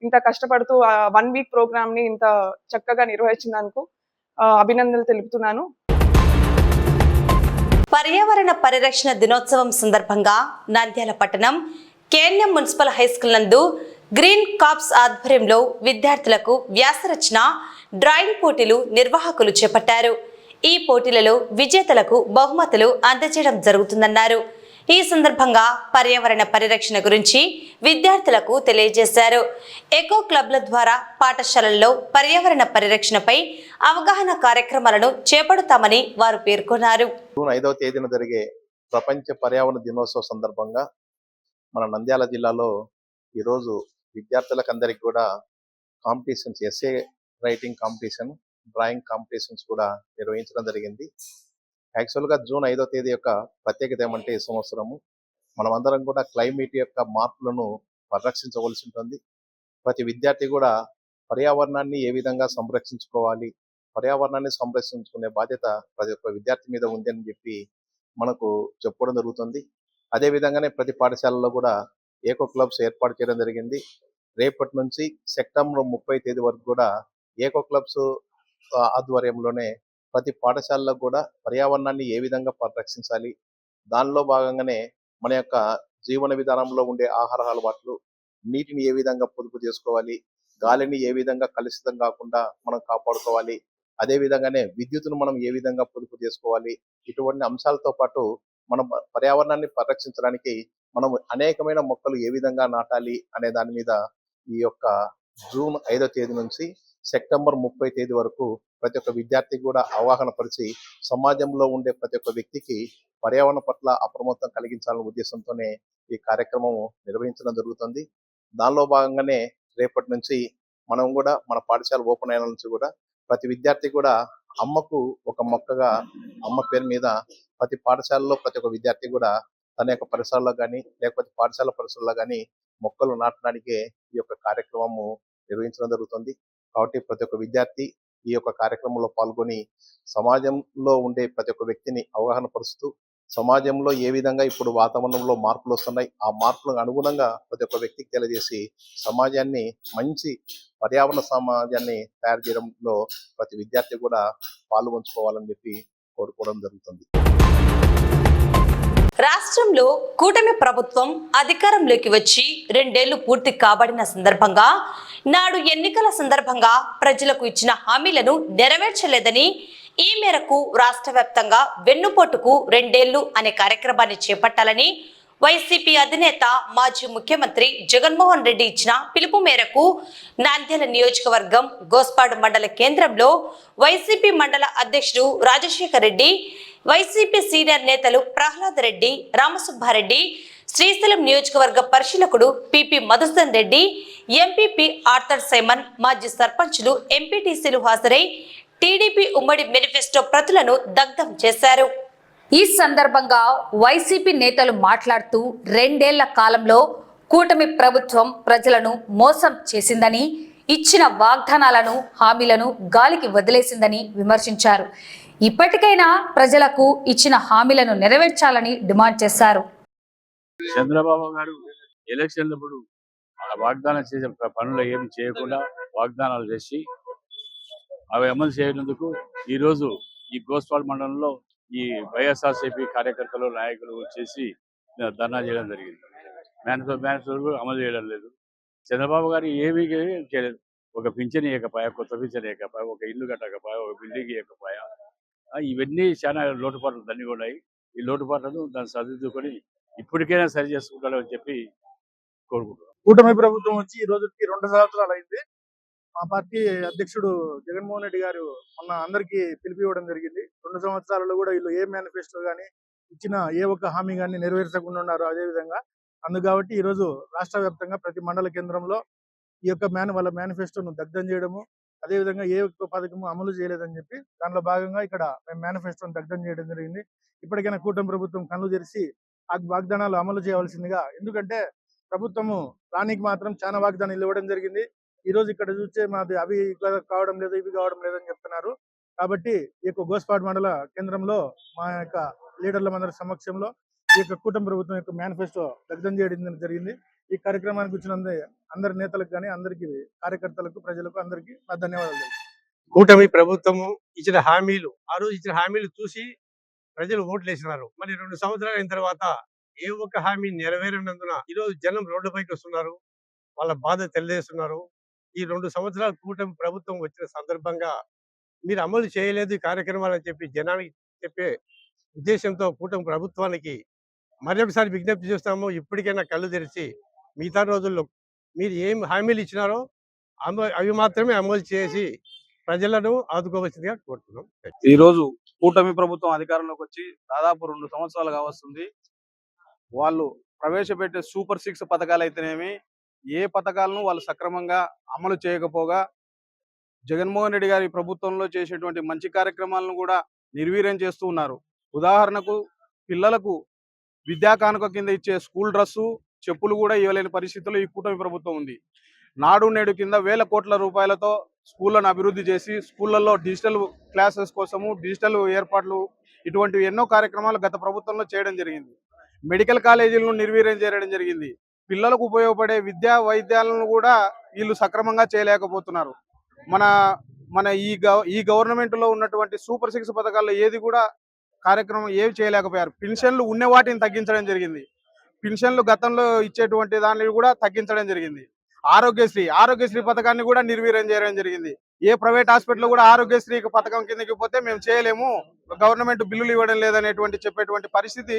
H: ఇంత కష్టపడుతూ 1 వీక్ ప్రోగ్రామ్ ని ఇంత చక్కగా నిర్వహించినందుకు అభినందనలు తెలుపుతున్నాను.
A: పర్యావరణ పరిరక్షణ దినోత్సవం సందర్భంగా నంద్యాల పట్టణం కేఎన్ఎం మున్సిపల్ హైస్కూల్ నందు గ్రీన్ కాప్స్ ఆధ్వర్యంలో విద్యార్థులకు వ్యాసరచన డ్రాయింగ్ పోటీలు నిర్వాహకులు చేపట్టారు. ఈ పోటీలలో విజేతలకు బహుమతులు అందజేయడం జరుగుతుందన్నారు. ఈ సందర్భంగా పర్యావరణ పరిరక్షణ గురించి విద్యార్థులకు తెలియజేశారు. ఎకో క్లబ్ల ద్వారా పాఠశాలల్లో పర్యావరణ పరిరక్షణపై అవగాహన కార్యక్రమాలను చేపడతామని వారు పేర్కొన్నారు.
I: జూన్ 5వ తేదీన జరిగే ప్రపంచ పర్యావరణ దినోత్సవ సందర్భంగా మన నంద్యాల జిల్లాలో ఈరోజు విద్యార్థులకు అందరికి కూడా competitions, essay writing competition, drawing competitions కూడా నిర్వహించడం జరిగింది. యాక్చువల్గా జూన్ 5వ తేదీ యొక్క ప్రత్యేకత ఏమంటే ఈ సంవత్సరము మనమందరం కూడా క్లైమేట్ యొక్క మార్పులను పరిరక్షించవలసి ఉంటుంది. ప్రతి విద్యార్థి కూడా పర్యావరణాన్ని ఏ విధంగా సంరక్షించుకోవాలి, పర్యావరణాన్ని సంరక్షించుకునే బాధ్యత ప్రతి ఒక్క విద్యార్థి మీద ఉంది అని చెప్పి మనకు చెప్పుకోవడం జరుగుతుంది. అదే విధంగానే ప్రతి పాఠశాలలో కూడా ఏకో క్లబ్స్ ఏర్పాటు చేయడం జరిగింది. రేపటి నుంచి సెప్టెంబర్ 30 తేదీ వరకు కూడా ఏకో క్లబ్స్ ఆధ్వర్యంలోనే ప్రతి పాఠశాలలో కూడా పర్యావరణాన్ని ఏ విధంగా పరిరక్షించాలి, దానిలో భాగంగానే మన యొక్క జీవన విధానంలో ఉండే ఆహార అలవాట్లు, నీటిని ఏ విధంగా పొదుపు చేసుకోవాలి, గాలిని ఏ విధంగా కలుషితం కాకుండా మనం కాపాడుకోవాలి, అదే విధంగానే విద్యుత్తును మనం ఏ విధంగా పొదుపు చేసుకోవాలి, ఇటువంటి అంశాలతో పాటు మనం పర్యావరణాన్ని పరిరక్షించడానికి మనం అనేకమైన మొక్కలు ఏ విధంగా నాటాలి అనే దాని మీద ఈ యొక్క జూన్ 5వ తేదీ నుంచి సెప్టెంబర్ 30 తేదీ వరకు ప్రతి ఒక్క విద్యార్థికి కూడా అవగాహన పరిచి సమాజంలో ఉండే ప్రతి ఒక్క వ్యక్తికి పర్యావరణ పట్ల అప్రమత్తం కలిగించాలనే ఉద్దేశంతోనే ఈ కార్యక్రమం నిర్వహించడం జరుగుతుంది. దానిలో భాగంగానే రేపటి నుంచి మనం కూడా మన పాఠశాల ఓపెన్ అయిన నుంచి కూడా ప్రతి విద్యార్థి కూడా అమ్మకు ఒక మొక్కగా అమ్మ పేరు మీద ప్రతి పాఠశాలలో ప్రతి ఒక్క విద్యార్థి కూడా తన యొక్క పరిసరాల్లో కానీ లేకపోతే పాఠశాల పరిసరాల్లో కానీ మొక్కలు నాటడానికే ఈ యొక్క కార్యక్రమము నిర్వహించడం జరుగుతుంది. కాబట్టి ప్రతి ఒక్క విద్యార్థి ఈ యొక్క కార్యక్రమంలో పాల్గొని సమాజంలో ఉండే ప్రతి ఒక్క వ్యక్తిని అవగాహన పరుస్తూ సమాజంలో ఏ విధంగా ఇప్పుడు వాతావరణంలో మార్పులు వస్తున్నాయి, ఆ మార్పులకు అనుగుణంగా ప్రతి ఒక్క వ్యక్తికి తెలియజేసి సమాజాన్ని మంచి పర్యావరణ సమాజాన్ని తయారు చేయడంలో ప్రతి విద్యార్థి కూడా పాల్గొంచుకోవాలని చెప్పి కోరుకోవడం జరుగుతుంది.
A: రాష్ట్రంలో కూటమి ప్రభుత్వం అధికారంలోకి వచ్చి 2 ఏళ్లు పూర్తి కాబడిన సందర్భంగా నాడు ఎన్నికల సందర్భంగా ప్రజలకు ఇచ్చిన హామీలను నెరవేర్చలేదని, ఈ మేరకు రాష్ట్ర వ్యాప్తంగా వెన్నుపోటుకు 2 ఏళ్లు అనే కార్యక్రమాన్ని చేపట్టాలని వైసీపీ అధినేత మాజీ ముఖ్యమంత్రి జగన్మోహన్ రెడ్డి ఇచ్చిన పిలుపు మేరకు నంద్యాల నియోజకవర్గం గోస్పాడు మండల కేంద్రంలో వైసీపీ మండల అధ్యక్షుడు రాజశేఖర్ రెడ్డి, వైసీపీ సీనియర్ నేతలు ప్రహ్లాద్ రెడ్డి, రామసుబ్బారెడ్డి, శ్రీశైలం నియోజకవర్గ పరిశీలకుడు PP Madhusudan Reddy, MPP Arthur Simon, మాజీ సర్పంచులు, ఎంపీటీసీలు హాజరై టీడీపీ ఉమ్మడి మేనిఫెస్టో ప్రతులను దగ్ధం చేశారు.
B: ఈ సందర్భంగా వైసీపీ నేతలు మాట్లాడుతూ 2 ఏళ్ల కాలంలో కూటమి ప్రభుత్వం ప్రజలను మోసం చేసిందని, ఇచ్చిన వాగ్దానాలను, హామీలను గాలికి వదిలేసిందని విమర్శించారు. ఇప్పటికైనా ప్రజలకు ఇచ్చిన హామీలను నెరవేర్చాలని డిమాండ్ చేశారు.
J: చంద్రబాబు గారు ఎలక్షన్లప్పుడు వాగ్దానం చేసే పనులు ఏమి చేయకుండా వాగ్దానాలు చేసి అవి అమలు చేయనందుకు ఈరోజు ఈ గోస్పాల్ మండలంలో ఈ వైఎస్ఆర్సీపీ కార్యకర్తలు, నాయకులు వచ్చేసి ధర్నా చేయడం జరిగింది. మేనిఫెస్టో అమలు చేయడం లేదు. చంద్రబాబు గారు ఏమీ చేయలేదు. ఒక పింఛన్ ఇవ్వకపోయా, కొత్త పింఛన్ ఇవ్వకపోయా, ఒక ఇల్లు కట్టకపోయా, ఒక బిల్డింగ్ ఇవ్వకపోయా, ఇవన్నీ చాలా లోటుపాట్లు దాన్ని కూడా ఈ లోటుపాట్లను దాన్ని సరిదిద్దుకొని ఇప్పటికైనా సరి చేసుకుంటారని చెప్పి కోరుకుంటున్నాం.
D: కూటమి ప్రభుత్వం వచ్చి ఈ రోజుకి 2 సంవత్సరాలు అయింది. మా పార్టీ అధ్యక్షుడు జగన్మోహన్ రెడ్డి గారు మొన్న అందరికీ పిలిపివ్వడం జరిగింది. 2 సంవత్సరాలలో కూడా వీళ్ళు ఏ మేనిఫెస్టో కానీ ఇచ్చిన ఏ ఒక్క హామీ కానీ నెరవేర్చకుండా ఉన్నారు. అదేవిధంగా కాబట్టి ఈ రోజు రాష్ట్ర వ్యాప్తంగా ప్రతి మండల కేంద్రంలో ఈ యొక్క వాళ్ళ మేనిఫెస్టోను దగ్ధం చేయడము, అదేవిధంగా ఏ ఒక్క పథకము అమలు చేయలేదని చెప్పి దానిలో భాగంగా ఇక్కడ మేము మేనిఫెస్టోను దగ్ధం చేయడం జరిగింది. ఇప్పటికైనా కూటమి ప్రభుత్వం కళ్ళు తెరిచి ఆ వాగ్దానాలు అమలు చేయవలసిందిగా, ఎందుకంటే ప్రభుత్వము రానికి మాత్రం చాలా వాగ్దానాలు ఇవ్వడం జరిగింది. ఈ రోజు ఇక్కడ చూస్తే మాది అవి కావడం లేదు, ఇవి కావడం లేదని చెప్తున్నారు. కాబట్టి ఈ యొక్క గోస్పాడ్ మండల కేంద్రంలో మా యొక్క లీడర్ల మందరి సమక్షంలో
K: ఈ యొక్క కూటమి ప్రభుత్వం యొక్క మేనిఫెస్టో దగ్ధం చేయడం జరిగింది. ఈ కార్యక్రమానికి వచ్చిన అందరి నేతలకు కానీ అందరికి కార్యకర్తలకు ప్రజలకు అందరికీ నా ధన్యవాదాలు.
L: కూటమి ప్రభుత్వము ఇచ్చిన హామీలు, ఆ రోజు ఇచ్చిన హామీలు చూసి ప్రజలు ఓట్లు వేసినారు. మరి 2 సంవత్సరాలు అయిన తర్వాత ఏ ఒక్క హామీ నెరవేరినందున ఈరోజు జనం రోడ్డుపైకి వస్తున్నారు, వాళ్ళ బాధ తెలియజేస్తున్నారు. ఈ 2 సంవత్సరాలు కూటమి ప్రభుత్వం వచ్చిన సందర్భంగా మీరు అమలు చేయలేదు ఈ కార్యక్రమాలు అని చెప్పి జనానికి చెప్పే ఉద్దేశంతో కూటమి ప్రభుత్వానికి మరొకసారి విజ్ఞప్తి చేస్తాము. ఇప్పటికైనా కళ్ళు తెరిచి మిగతా రోజుల్లో మీరు ఏం హామీలు ఇచ్చినారో అవి మాత్రమే అమలు చేసి ప్రజలను ఆదుకోవాల్సిందిగా కోరుతున్నాం.
M: ఈ రోజు కూటమి ప్రభుత్వం అధికారంలోకి వచ్చి దాదాపు 2 సంవత్సరాలు కావస్తుంది. వాళ్ళు ప్రవేశపెట్టే సూపర్ 6 పథకాలు అయితేనేమి ఏ పథకాలను వాళ్ళు సక్రమంగా అమలు చేయకపోగా జగన్మోహన్ రెడ్డి గారి ప్రభుత్వంలో చేసేటువంటి మంచి కార్యక్రమాలను కూడా నిర్వీర్యం చేస్తూ ఉన్నారు. ఉదాహరణకు పిల్లలకు విద్యా కానుక కింద ఇచ్చే స్కూల్ డ్రెస్సు, చెప్పులు కూడా ఇవ్వలేని పరిస్థితుల్లో ఈ కూటమి ప్రభుత్వం ఉంది. నాడు నేడు కింద వేల కోట్ల రూపాయలతో స్కూళ్లను అభివృద్ధి చేసి స్కూళ్లలో డిజిటల్ క్లాసెస్ కోసము డిజిటల్ ఏర్పాట్లు ఇటువంటివి ఎన్నో కార్యక్రమాలు గత ప్రభుత్వంలో చేయడం జరిగింది. మెడికల్ కాలేజీలను నిర్వీర్యం చేయడం జరిగింది. పిల్లలకు ఉపయోగపడే విద్యా వైద్యాలను కూడా వీళ్ళు సక్రమంగా చేయలేకపోతున్నారు. మన ఈ గవర్నమెంట్ లో ఉన్నటువంటి సూపర్ 6 పథకాల్లో ఏది కూడా కార్యక్రమం ఏవి చేయలేకపోయారు. పెన్షన్లు ఉన్న వాటిని తగ్గించడం జరిగింది. పెన్షన్లు గతంలో ఇచ్చేటువంటి దాన్ని కూడా తగ్గించడం జరిగింది. ఆరోగ్యశ్రీ పథకాన్ని కూడా నిర్వీర్యం చేయడం జరిగింది. ఏ ప్రైవేట్ హాస్పిటల్ కూడా ఆరోగ్యశ్రీ పథకం కిందకి పోతే మేము చేయలేము, గవర్నమెంట్ బిల్లులు ఇవ్వడం లేదనేటువంటి చెప్పేటువంటి పరిస్థితి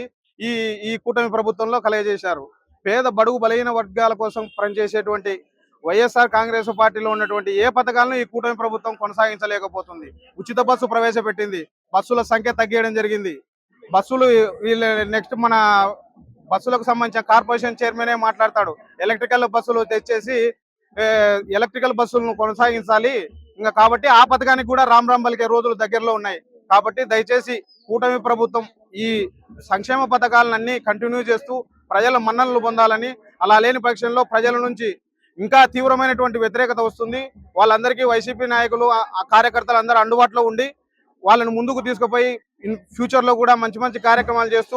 M: ఈ కూటమి ప్రభుత్వంలో కలగజేశారు. పేద బడుగు బలహీన వర్గాల కోసం పనిచేసేటువంటి వైఎస్ఆర్ కాంగ్రెస్ పార్టీలో ఉన్నటువంటి ఏ పథకాలను ఈ కూటమి ప్రభుత్వం కొనసాగించలేకపోతుంది. ఉచిత బస్సు ప్రవేశపెట్టింది, బస్సుల సంఖ్య తగ్గించడం జరిగింది. బస్సులు నెక్స్ట్ మన బస్సులకు సంబంధించిన కార్పొరేషన్ చైర్మనే మాట్లాడతాడు, ఎలక్ట్రికల్ బస్సులు తెచ్చేసి ఎలక్ట్రికల్ బస్సులను కొనసాగించాలి ఇంకా. కాబట్టి ఆ పథకానికి కూడా రామ్ పలికే రోజులు దగ్గరలో ఉన్నాయి. కాబట్టి దయచేసి కూటమి ప్రభుత్వం ఈ సంక్షేమ పథకాలన్నీ కంటిన్యూ చేస్తూ ప్రజల మన్ననలు పొందాలని, అలా లేని పక్షంలో ప్రజల నుంచి ఇంకా తీవ్రమైనటువంటి వ్యతిరేకత వస్తుంది. వాళ్ళందరికీ వైసీపీ నాయకులు ఆ కార్యకర్తలు అందరూ అందుబాటులో ఉండి వాళ్ళని ముందుకు తీసుకుపోయి ఫ్యూచర్ లో కూడా మంచి మంచి కార్యక్రమాలు చేస్తూ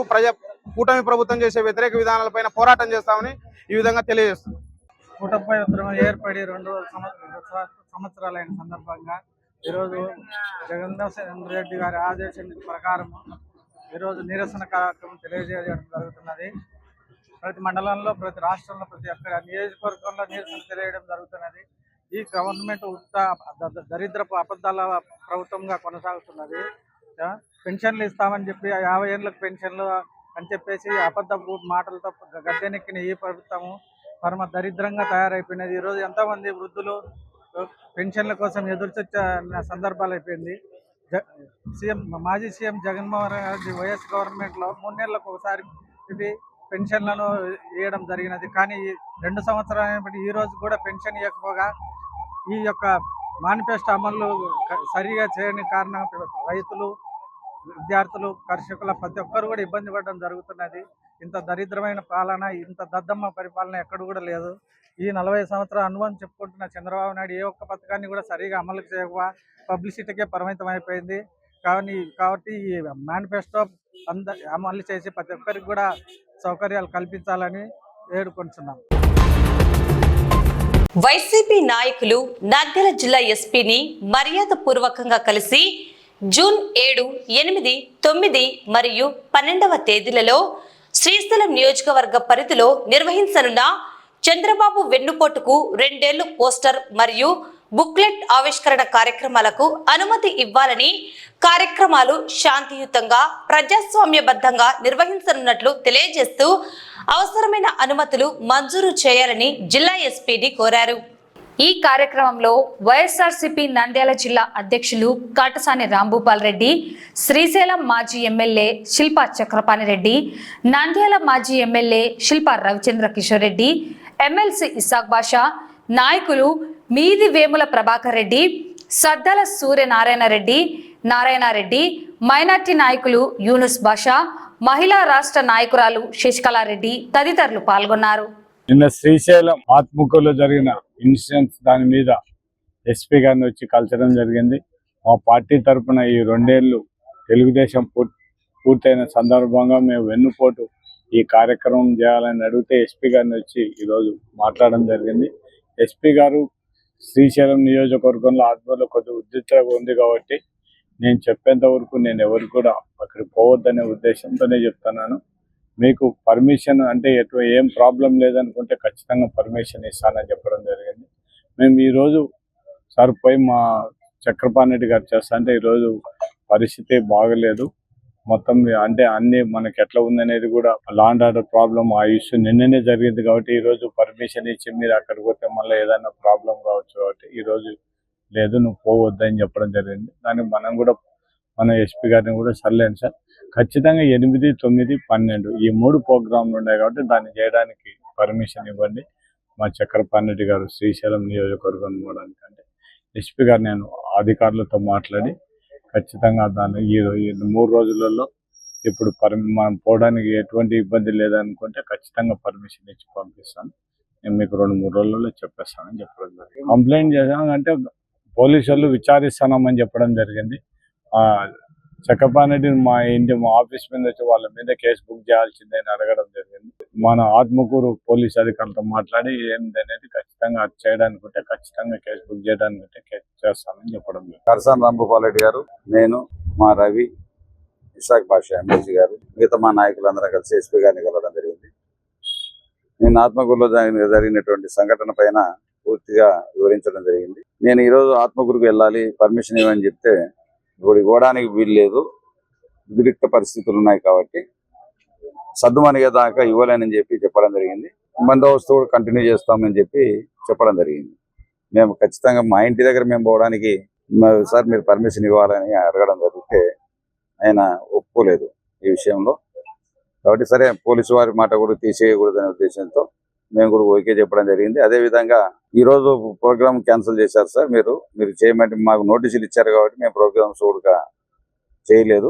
M: కూటమి ప్రభుత్వం చేసే వ్యతిరేక విధానాలపైన పోరాటం చేస్తామని ఈ విధంగా తెలియజేస్తుంది.
G: కూటమి ప్రభుత్వం ఏర్పడి 2 సంవత్సరాలైన సందర్భంగా ఈరోజు జగన్మోహన్ రెడ్డి గారి ఆదేశం ప్రకారం ఈరోజు నిరసన కార్యక్రమం తెలియజేయడం జరుగుతున్నది. ప్రతి మండలంలో, ప్రతి రాష్ట్రంలో, ప్రతి ఒక్క నియోజకవర్గంలో నిరసన తెలియడం జరుగుతున్నది. ఈ గవర్నమెంట్ దరిద్రపు అబద్ధాల ప్రభుత్వంగా కొనసాగుతున్నది. పెన్షన్లు ఇస్తామని చెప్పి 50 ఏళ్ళకు పెన్షన్లు అని చెప్పేసి అబద్ధ మాటలతో గద్దెనెక్కిన ఈ ప్రభుత్వము పరమ దరిద్రంగా తయారైపోయినది. ఈరోజు ఎంతోమంది వృద్ధులు పెన్షన్ల కోసం ఎదురుచొచ్చిన సందర్భాలు అయిపోయింది. మాజీ సీఎం జగన్మోహన్ రెడ్డి వైఎస్ గవర్నమెంట్లో 3 నెలలకు ఒకసారి ఇది పెన్షన్లను ఇవ్వడం జరిగినది. కానీ 2 సంవత్సరాలు ఈ రోజు కూడా పెన్షన్ ఇవ్వకపోగా ఈ యొక్క మేనిఫెస్టో అమలు సరిగా చేయని కారణం రైతులు, విద్యార్థులు, కర్షకుల ప్రతి ఒక్కరు కూడా ఇబ్బంది పడడం జరుగుతున్నది. ఇంత దరిద్రమైన పాలన, ఇంత దద్దమ్మ పరిపాలన ఎక్కడ కూడా లేదు. ఈ 40 సంవత్సరాల అనుభవం చెప్పుకుంటున్న చంద్రబాబు నాయుడు ఏ ఒక్క పథకాన్ని కూడా సరిగా అమలు చేయక పబ్లిసిటీకే పరిమితం అయిపోయింది. కాబట్టి ఈ మేనిఫెస్టో అమలు చేసి ప్రతి ఒక్కరికి కూడా సౌకర్యాలు కల్పించాలని వేడుకొంటున్నాం.
A: వైసీపీ నాయకులు నంద్యాల జిల్లా ఎస్పీని మర్యాదపూర్వకంగా కలిసి జూన్ 7, 8, 9 మరియు 12వ తేదీలలో శ్రీశైలం నియోజకవర్గ పరిధిలో నిర్వహించనున్న చంద్రబాబు వెన్నుపోటుకు 2 ఏళ్లు పోస్టర్ మరియు బుక్లెట్ ఆవిష్కరణ కార్యక్రమాలకు అనుమతి ఇవ్వాలని, కార్యక్రమాలు శాంతియుతంగా ప్రజాస్వామ్యబద్ధంగా నిర్వహించనున్నట్లు తెలియజేస్తూ అవసరమైన అనుమతులు మంజూరు చేయాలని జిల్లా ఎస్పీని కోరారు.
B: ఈ కార్యక్రమంలో వైఎస్ఆర్సీపీ నంద్యాల జిల్లా అధ్యక్షులు కాటసాని రాంభూపాల్ రెడ్డి, శ్రీశైలం మాజీ ఎమ్మెల్యే శిల్పా చక్రపాణి రెడ్డి, నంద్యాల మాజీ ఎమ్మెల్యే శిల్పా రవిచంద్ర కిషోర్ రెడ్డి, ఎమ్మెల్సీ ఇసాక్ బాషా, నాయకులు మీది వేముల ప్రభాకర్ రెడ్డి, సద్దల సూర్యనారాయణ రెడ్డి, నారాయణరెడ్డి, మైనార్టీ నాయకులు యూనుస్ బాషా, మహిళా రాష్ట్ర నాయకురాలు శశికళారెడ్డి తదితరులు పాల్గొన్నారు.
J: నిన్న శ్రీశైలం ఆత్మకూరులో జరిగిన ఇన్సిడెంట్స్ దాని మీద ఎస్పీ గారిని వచ్చి కలచడం జరిగింది. మా పార్టీ తరఫున ఈ 2 ఏళ్లు తెలుగుదేశం పూర్తయిన సందర్భంగా మేము వెన్నుపోటు
N: ఈ కార్యక్రమం చేయాలని అడిగితే ఎస్పీ గారిని వచ్చి ఈరోజు మాట్లాడడం జరిగింది. ఎస్పీ గారు శ్రీశైలం నియోజకవర్గంలో ఆధ్వర్యంలో కొద్దిగా ఉద్రిక్తగా ఉంది కాబట్టి నేను చెప్పేంత వరకు నేను ఎవరికి కూడా అక్కడికి పోవద్దనే ఉద్దేశంతోనే చెప్తున్నాను. మీకు పర్మిషన్ అంటే ఏం ప్రాబ్లం లేదనుకుంటే ఖచ్చితంగా పర్మిషన్ ఇస్తానని చెప్పడం జరిగింది. మేము ఈరోజు సార్ పోయి మా చక్రపాణి రెడ్డి గారు చేస్తా అంటే ఈరోజు పరిస్థితి బాగలేదు. మొత్తం అంటే అన్ని మనకి ఎట్లా ఉందనేది కూడా లా అండ్ ఆర్డర్ ప్రాబ్లం ఆ ఇష్యూ నిన్ననే జరిగింది కాబట్టి ఈరోజు పర్మిషన్ ఇచ్చి మీరు అక్కడికి పోతే మళ్ళీ ఏదైనా ప్రాబ్లం కావచ్చు కాబట్టి ఈరోజు లేదు నువ్వు పోవద్దని చెప్పడం జరిగింది. దానికి మన ఎస్పీ గారిని కూడా సర్లేండి సార్ ఖచ్చితంగా 8, 9, 12 ఈ 3 ప్రోగ్రాంలు ఉన్నాయి కాబట్టి దాన్ని చేయడానికి పర్మిషన్ ఇవ్వండి. మా చక్రపాణి రెడ్డి గారు శ్రీశైలం నియోజకవర్గం పోవడానికి అంటే ఎస్పీ గారు నేను అధికారులతో మాట్లాడి ఖచ్చితంగా దాన్ని ఈ 3 రోజులలో ఇప్పుడు మనం పోవడానికి ఎటువంటి ఇబ్బంది లేదనుకుంటే ఖచ్చితంగా పర్మిషన్ ఇచ్చి పంపిస్తాను. నేను మీకు 2-3 రోజులలో చెప్పేస్తానని చెప్పడం జరిగింది. కంప్లైంట్ చేసాం అంటే పోలీసు వాళ్ళు విచారిస్తామని చెప్పడం జరిగింది. చక్రపాణి రెడ్డి మా ఆఫీస్ మీద వచ్చి వాళ్ళ మీద కేసు బుక్ చేయాల్సిందని అడగడం జరిగింది. మన ఆత్మకూరు పోలీస్ అధికారులతో మాట్లాడి ఏందనేది ఖచ్చితంగా అది చేయడానికి ఉంటే ఖచ్చితంగా కేసు బుక్ చేయడానికి ఉంటే కేసు చేస్తానని చెప్పడం జరిగింది.
E: కరసాని రాంభూపాల్ రెడ్డి గారు, నేను, మా రవి, ఇషాక్ బాషా ఎమ్మెల్సీ గారు, మిగతా మా నాయకులందరం కలిసి ఎస్పీ గారిని కలవడం జరిగింది. నేను ఆత్మకూరులో జరిగినటువంటి సంఘటన పైన పూర్తిగా వివరించడం జరిగింది. నేను ఈరోజు ఆత్మకూరుకు వెళ్ళాలి, పర్మిషన్ ఇవ్వని చెప్తే ఇప్పుడు ఇవ్వడానికి వీలు లేదు, ఉద్రిక్త పరిస్థితులు ఉన్నాయి కాబట్టి సద్దుమణిగేదాకా ఇవ్వలేనని చెప్పడం జరిగింది. బందోబస్తు కూడా కంటిన్యూ చేస్తామని చెప్పడం జరిగింది. మేము ఖచ్చితంగా మా ఇంటి దగ్గర మేము పోవడానికి సార్ మీరు పర్మిషన్ ఇవ్వాలని అడగడం జరిగితే ఆయన ఒప్పుకోలేదు ఈ విషయంలో. కాబట్టి సరే పోలీసు వారి మాట కూడా తీసేయకూడదనే ఉద్దేశంతో మేము కూడా ఓకే చెప్పడం జరిగింది. అదేవిధంగా ఈరోజు ప్రోగ్రామ్ క్యాన్సిల్ చేశారు సార్, మీరు చేయమంటే మాకు నోటీసులు ఇచ్చారు కాబట్టి మేము ప్రోగ్రామ్స్ కూడా చేయలేదు.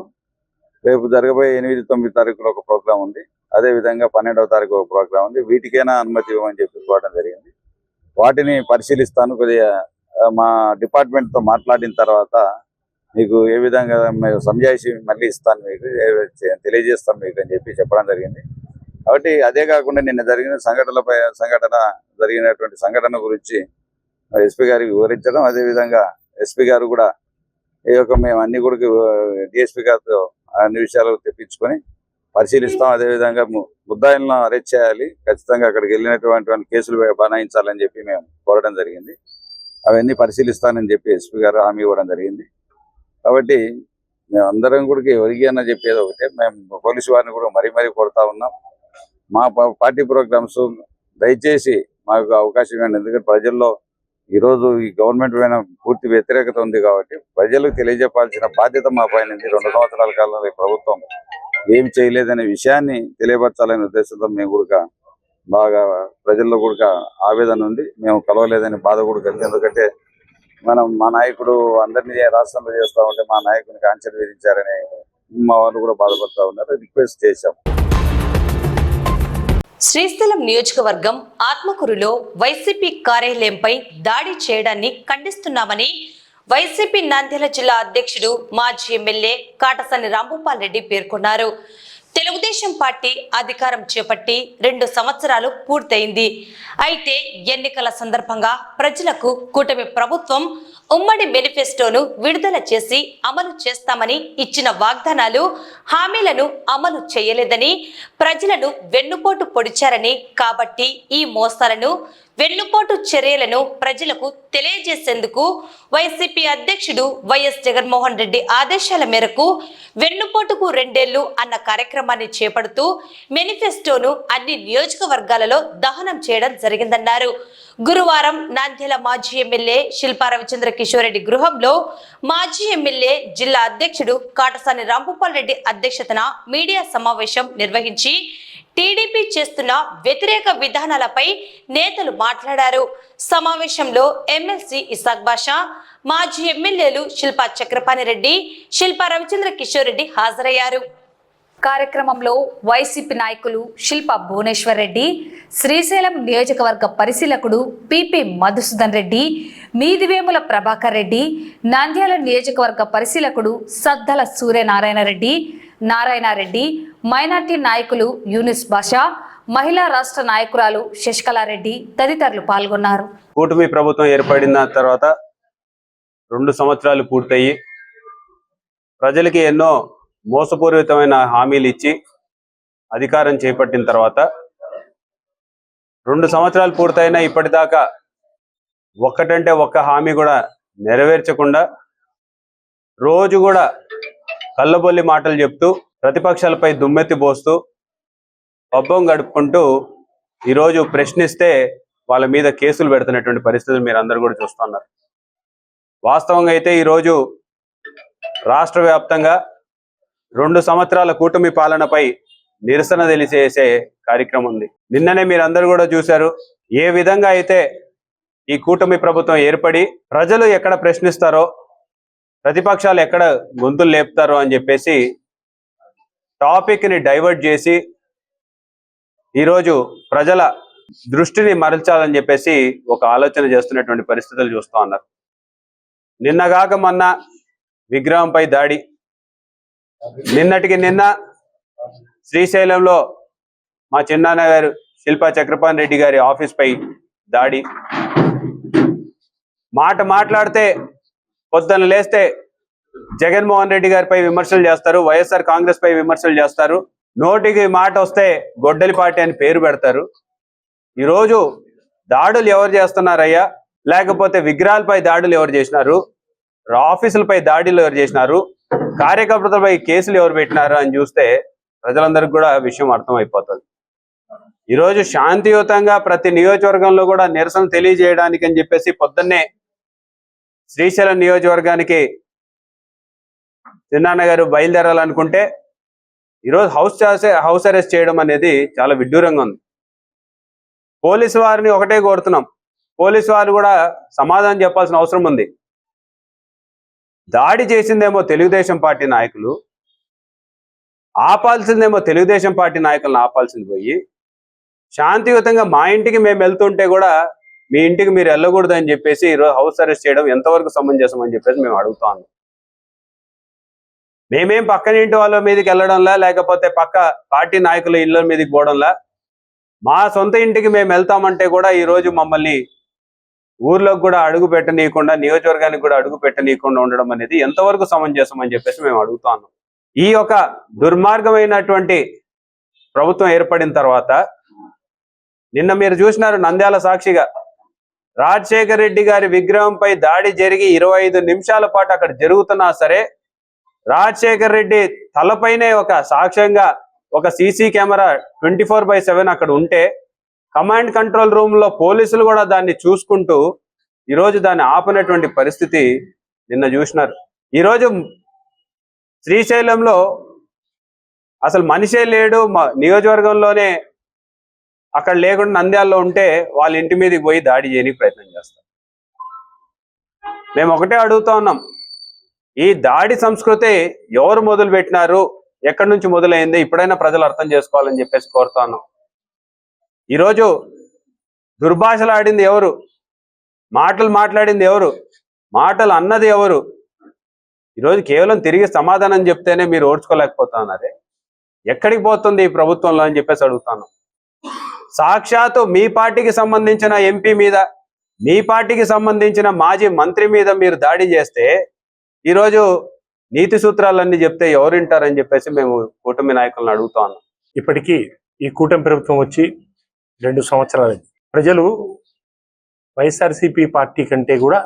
E: రేపు జరగబోయే 8, 9 తారీఖులో ఒక ప్రోగ్రామ్ ఉంది, అదేవిధంగా 12వ తారీఖు ఒక ప్రోగ్రామ్ ఉంది. వీటికైనా అనుమతి ఇవ్వమని చెప్పడం జరిగింది. వాటిని పరిశీలిస్తాను, కొద్దిగా మా డిపార్ట్మెంట్తో మాట్లాడిన తర్వాత మీకు ఏ విధంగా సంజాయిషి మళ్ళీ ఇస్తాను, మీకు తెలియజేస్తాను మీకు అని చెప్పడం జరిగింది. కాబట్టి అదే కాకుండా నిన్న జరిగిన జరిగినటువంటి సంఘటన గురించి ఎస్పీ గారికి వివరించడం, అదేవిధంగా ఎస్పీ గారు కూడా మేము అన్ని కూడా డిఎస్పీ గారితో అన్ని విషయాలు తెప్పించుకొని పరిశీలిస్తాం. అదేవిధంగా ముద్దాయిలను అరెస్ట్ చేయాలి, ఖచ్చితంగా అక్కడికి వెళ్ళినటువంటి కేసులు బనాయించాలని చెప్పి మేము కోరడం జరిగింది. అవన్నీ పరిశీలిస్తానని చెప్పి ఎస్పీ గారు హామీ ఇవ్వడం జరిగింది. కాబట్టి మేమందరం కూడా ఎవరికైనా చెప్పేది ఒకటే, మేము పోలీసు వారిని కూడా మరీ కోరుతా ఉన్నాం. మా పార్టీ ప్రోగ్రామ్స్ దయచేసి మాకు అవకాశం ఇవ్వండి. ఎందుకంటే ప్రజల్లో ఈరోజు ఈ గవర్నమెంట్ పైన పూర్తి వ్యతిరేకత ఉంది కాబట్టి ప్రజలకు తెలియజెప్పాల్సిన బాధ్యత మా పైన 2 సంవత్సరాల కాలంలో ఈ ప్రభుత్వం ఏమి చేయలేదనే విషయాన్ని తెలియపరచాలనే ఉద్దేశంతో మేము కూడా బాగా ప్రజల్లో కూడా ఆవేదన ఉంది. మేము కలవలేదని బాధ కూడా కలిగింది. ఎందుకంటే మా నాయకుడు అందరినీ రాష్ట్రంలో చేస్తూ ఉంటే మా నాయకునికి ఆంక్షలు విధించారని మా వాళ్ళు కూడా బాధపడతా ఉన్నారు. రిక్వెస్ట్ చేశాం.
A: శ్రీశైలం నియోజకవర్గం ఆత్మకూరులో వైసీపీ కార్యాలయంపై దాడి చేయడాన్ని ఖండిస్తున్నామని వైసీపీ నంద్యాల జిల్లా అధ్యక్షుడు మాజీ ఎమ్మెల్యే కాటసాని రాంభూపాల్ రెడ్డి పేర్కొన్నారు. తెలుగుదేశం పార్టీ అధికారం చేపట్టి 2 సంవత్సరాలు పూర్తయింది. అయితే ఎన్నికల సందర్భంగా ప్రజలకు కూటమి ప్రభుత్వం ఉమ్మడి మేనిఫెస్టోను విడుదల చేసి అమలు చేస్తామని ఇచ్చిన వాగ్దానాలు, హామీలను అమలు చేయలేదని ప్రజలను వెన్నుపోటు పొడిచారని, కాబట్టి ఈ మోసాలను, వెన్నుపోటు చర్యలను ప్రజలకు తెలియజేసేందుకు వైసీపీ అధ్యక్షుడు వైఎస్ జగన్మోహన్ రెడ్డి ఆదేశాల మేరకు వెన్నుపోటుకు 2 ఏళ్లు అన్న కార్యక్రమాన్ని చేపడుతూ మేనిఫెస్టోను అన్ని నియోజకవర్గాలలో దహనం చేయడం జరిగిందన్నారు. గురువారం నంద్యాల మాజీ ఎమ్మెల్యే శిల్పా రవిచంద్ర కిషోర్ రెడ్డి గృహంలో మాజీ ఎమ్మెల్యే జిల్లా అధ్యక్షుడు కాటసాని రాంభూపాల్ రెడ్డి అధ్యక్షతన మీడియా సమావేశం నిర్వహించి టీడీపీ చేస్తున్న వ్యతిరేక విధానాలపై నేతలు మాట్లాడారు. సమావేశంలో ఎమ్మెల్సీ ఇసాక్ బాషా, మాజీ ఎమ్మెల్యేలు శిల్పా చక్రపాణి రెడ్డి, శిల్పా రవిచంద్ర కిషోర్ రెడ్డి హాజరయ్యారు.
B: కార్యక్రమంలో వైసీపీ నాయకులు శిల్పా భువనేశ్వర్ రెడ్డి, శ్రీశైలం నియోజకవర్గ పరిశీలకుడు పిపి మధుసూదన్ రెడ్డి, మీదివేముల ప్రభాకర్ రెడ్డి, నంద్యాల నియోజకవర్గ పరిశీలకుడు సద్దల సూర్యనారాయణ రెడ్డి, నారాయణరెడ్డి, మైనార్టీ నాయకులు యూనిస్ బాషా, మహిళా రాష్ట్ర నాయకురాలు శశికళారెడ్డి తదితరులు పాల్గొన్నారు.
C: కూటమి ప్రభుత్వం ఏర్పడిన తర్వాత 2 సంవత్సరాలు పూర్తయి ప్రజలకి ఎన్నో మోసపూరితమైన హామీలు ఇచ్చి అధికారం చేపట్టిన తర్వాత 2 సంవత్సరాలు పూర్తయిన ఇప్పటిదాకా ఒక్కటంటే ఒక్క హామీ కూడా నెరవేర్చకుండా రోజు కూడా కళ్ళబొల్లి మాటలు చెప్తూ ప్రతిపక్షాలపై దుమ్మెత్తి పోస్తూ పబ్బం గడుపుకుంటూ ఈరోజు ప్రశ్నిస్తే వాళ్ళ మీద కేసులు పెడుతున్నటువంటి పరిస్థితులు మీరు అందరూ కూడా చూస్తున్నారు. వాస్తవంగా అయితే ఈరోజు రాష్ట్ర వ్యాప్తంగా 2 సంవత్సరాల కూటమి పాలనపై నిరసన తెలియజేసే కార్యక్రమం ఉంది. నిన్ననే మీరందరూ కూడా చూశారు ఏ విధంగా అయితే ఈ కూటమి ప్రభుత్వం ఏర్పడి ప్రజలు ఎక్కడ ప్రశ్నిస్తారో, ప్రతిపక్షాలు ఎక్కడ గొంతులు లేపుతారో అని చెప్పేసి టాపిక్ని డైవర్ట్ చేసి ఈరోజు ప్రజల దృష్టిని మరల్చాలని చెప్పేసి ఒక ఆలోచన చేస్తున్నటువంటి పరిస్థితులు చూస్తూ ఉన్నారు. నిన్నగాక మొన్న విగ్రహంపై దాడి, నిన్నటికి నిన్న శ్రీశైలంలో మా చిన్నాన్న గారు శిల్పా చక్రపాణి రెడ్డి గారి ఆఫీస్ పై దాడి, మాట్లాడితే పొద్దున్న లేస్తే జగన్మోహన్ రెడ్డి గారిపై విమర్శలు చేస్తారు, వైఎస్ఆర్ కాంగ్రెస్ పై విమర్శలు చేస్తారు, నోటికి మాట వస్తే గొడ్డలిపాటి అని పేరు పెడతారు. ఈరోజు దాడులు ఎవరు చేస్తున్నారయ్యా, లేకపోతే విగ్రహాలపై దాడులు ఎవరు చేసినారు, ఆఫీసులపై దాడులు ఎవరు చేసినారు, కార్యకర్తలపై కేసులు ఎవరు పెట్టినారు అని చూస్తే ప్రజలందరికీ కూడా విషయం అర్థమైపోతుంది. ఈరోజు శాంతియుతంగా ప్రతి నియోజకవర్గంలో కూడా నిరసన తెలియజేయడానికి అని చెప్పేసి పొద్దున్నే శ్రీశైలం నియోజకవర్గానికి చిన్నాన్న గారు బయలుదేరాలనుకుంటే ఈరోజు హౌస్ అరెస్ట్ చేయడం అనేది చాలా విడ్డూరంగా ఉంది. పోలీసు వారిని ఒకటే కోరుతున్నాం, పోలీసు వారు కూడా సమాధానం చెప్పాల్సిన అవసరం ఉంది. దాడి చేసిందేమో తెలుగుదేశం పార్టీ నాయకులు, ఆపాల్సిందేమో తెలుగుదేశం పార్టీ నాయకులను ఆపాల్సింది పోయి శాంతియుతంగా మా ఇంటికి మేము వెళ్తుంటే కూడా మీ ఇంటికి మీరు వెళ్ళకూడదు అని చెప్పేసి ఈరోజు హౌస్ అరెస్ట్ చేయడం ఎంతవరకు సమంజసం అని చెప్పేసి మేము అడుగుతా ఉన్నాం. మేమేం పక్కన ఇంటి వాళ్ళ మీదకి వెళ్ళడంలా, లేకపోతే పక్క పార్టీ నాయకుల ఇళ్ళ మీదకి పోవడంలా, మా సొంత ఇంటికి మేము వెళ్తామంటే కూడా ఈరోజు మమ్మల్ని ఊర్లోకి కూడా అడుగు పెట్టనీయకుండా, నియోజకవర్గానికి కూడా అడుగు పెట్టనీయకుండా ఉండడం అనేది ఎంతవరకు సమంజసం అని చెప్పేసి మేము అడుగుతా ఉన్నాం. ఈ యొక్క దుర్మార్గమైనటువంటి ప్రభుత్వం ఏర్పడిన తర్వాత నిన్న మీరు చూసినారు నంద్యాల సాక్షిగా రాజశేఖర రెడ్డి గారి విగ్రహంపై దాడి జరిగి 25 నిమిషాల పాటు అక్కడ జరుగుతున్నా సరే రాజశేఖర రెడ్డి తలపైనే ఒక సాక్ష్యంగా ఒక సీసీ కెమెరా 24/7 అక్కడ ఉంటే కమాండ్ కంట్రోల్ రూమ్ లో పోలీసులు కూడా దాన్ని చూసుకుంటూ ఈరోజు దాన్ని ఆపినటువంటి పరిస్థితి నిన్న చూసినారు. ఈరోజు శ్రీశైలంలో అసలు మనిషే లేడు, నియోజకవర్గంలోనే అక్కడ లేకుండా నంద్యాలలో ఉంటే వాళ్ళ ఇంటి మీదకి పోయి దాడి చేయడానికి ప్రయత్నం చేస్తారు. మేము ఒకటే అడుగుతా ఉన్నాం, ఈ దాడి సంస్కృతి ఎవరు మొదలు పెట్టినారు, ఎక్కడి నుంచి మొదలైంది, ఇప్పుడైనా ప్రజలు అర్థం చేసుకోవాలని చెప్పేసి కోరుతా ఉన్నాం. ఈరోజు దుర్భాషలు ఆడింది ఎవరు, మాటలు మాట్లాడింది ఎవరు, మాటలు అన్నది ఎవరు? ఈరోజు కేవలం తిరిగి సమాధానం చెప్తేనే మీరు ఓర్చుకోలేకపోతున్నారే, ఎక్కడికి పోతుంది ఈ ప్రభుత్వంలో అని చెప్పేసి అడుగుతాను. సాక్షాత్తు మీ పార్టీకి సంబంధించిన ఎంపీ మీద, మీ పార్టీకి సంబంధించిన మాజీ మంత్రి మీద మీరు దాడి చేస్తే ఈరోజు నీతి సూత్రాలన్నీ చెప్తే ఎవరు వింటారని చెప్పేసి మేము కూటమి నాయకులను అడుగుతా ఉన్నాం.
D: ఇప్పటికీ ఈ కూటమి ప్రభుత్వం వచ్చి 2 సంవత్సరాలు. ప్రజలు వైఎస్ఆర్సీపీ పార్టీ కంటే కూడా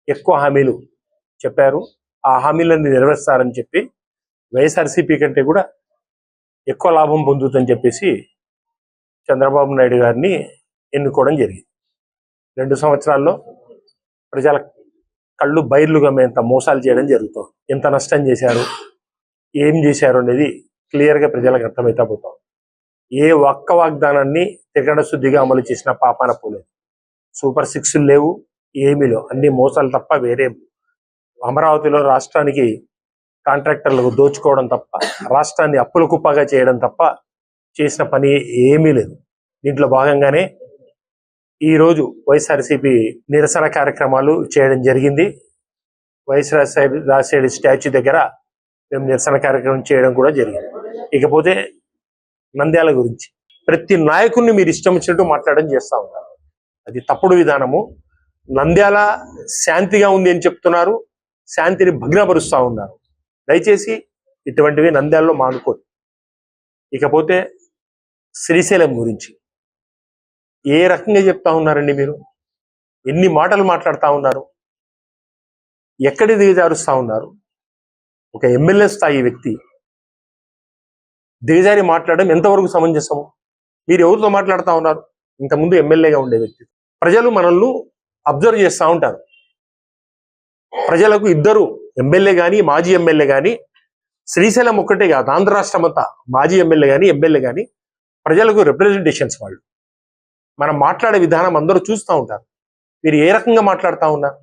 D: ఎక్కువ హామీలు చెప్పారు, ఆ హామీలన్నీ నెరవేరుస్తారని చెప్పి వైఎస్ఆర్సీపీ కంటే కూడా ఎక్కువ లాభం పొందుతుందని చెప్పేసి చంద్రబాబు నాయుడు గారిని ఎన్నుకోవడం జరిగింది. 2 సంవత్సరాల్లో ప్రజల కళ్ళు బైర్లుగా మేంత మోసాలు చేయడం జరుగుతుంది. ఎంత నష్టం చేశారు, ఏం చేశారు అనేది క్లియర్గా ప్రజలకు అర్థమైతే పోతాం. ఏ ఒక్క వాగ్దానాన్ని తిరగడ శుద్ధిగా అమలు చేసిన పాపాన పోలేదు. సూపర్ 6 లేవు, ఏమీ లేవు, అన్ని మోసాలు తప్ప వేరే. అమరావతిలో రాష్ట్రానికి కాంట్రాక్టర్లకు దోచుకోవడం తప్ప, రాష్ట్రాన్ని అప్పుల కుప్పగా చేయడం తప్ప చేసిన పని ఏమీ లేదు. దీంట్లో భాగంగానే ఈరోజు వైఎస్ఆర్సీపీ నిరసన కార్యక్రమాలు చేయడం జరిగింది. వైఎస్ రాజశేఖర స్టాచ్యూ దగ్గర మేము నిరసన కార్యక్రమం చేయడం కూడా జరిగింది. ఇకపోతే నంద్యాల గురించి ప్రతి నాయకుడిని మీరు ఇష్టం వచ్చినట్టు మాట్లాడడం చేస్తూ ఉన్నారు. అది తప్పుడు విధానము. నంద్యాల శాంతిగా ఉంది అని చెప్తున్నారు, శాంతిని భగ్నపరుస్తూ ఉన్నారు. దయచేసి ఇటువంటివి నంద్యాలలో మానుకోండి. ఇకపోతే శ్రీశైలం గురించి ఏ రకంగా చెప్తా ఉన్నారండి మీరు? ఎన్ని మాటలు మాట్లాడుతూ ఉన్నారు? ఎక్కడి దిగజారుస్తూ ఉన్నారు? ఒక ఎమ్మెల్యే స్థాయి వ్యక్తి దిగజారి మాట్లాడడం ఎంతవరకు సమంజసము? మీరు ఎవరితో మాట్లాడుతూ ఉన్నారు? ఇంతకుముందు ఎమ్మెల్యేగా ఉండే వ్యక్తి. ప్రజలు మనల్ని అబ్జర్వ్ చేస్తూ ఉంటారు. ప్రజలకు ఇద్దరు ఎమ్మెల్యే కానీ మాజీ ఎమ్మెల్యే కానీ, శ్రీశైలం ఒక్కటే కాదు, ఆంధ్ర రాష్ట్రం అంతా మాజీ ఎమ్మెల్యే కానీ ఎమ్మెల్యే కానీ ప్రజలకు రిప్రజెంటేషన్స్ వాళ్ళు. మనం మాట్లాడే విధానం అందరూ చూస్తూ ఉంటారు. మీరు ఏ రకంగా మాట్లాడుతూ ఉన్నారు?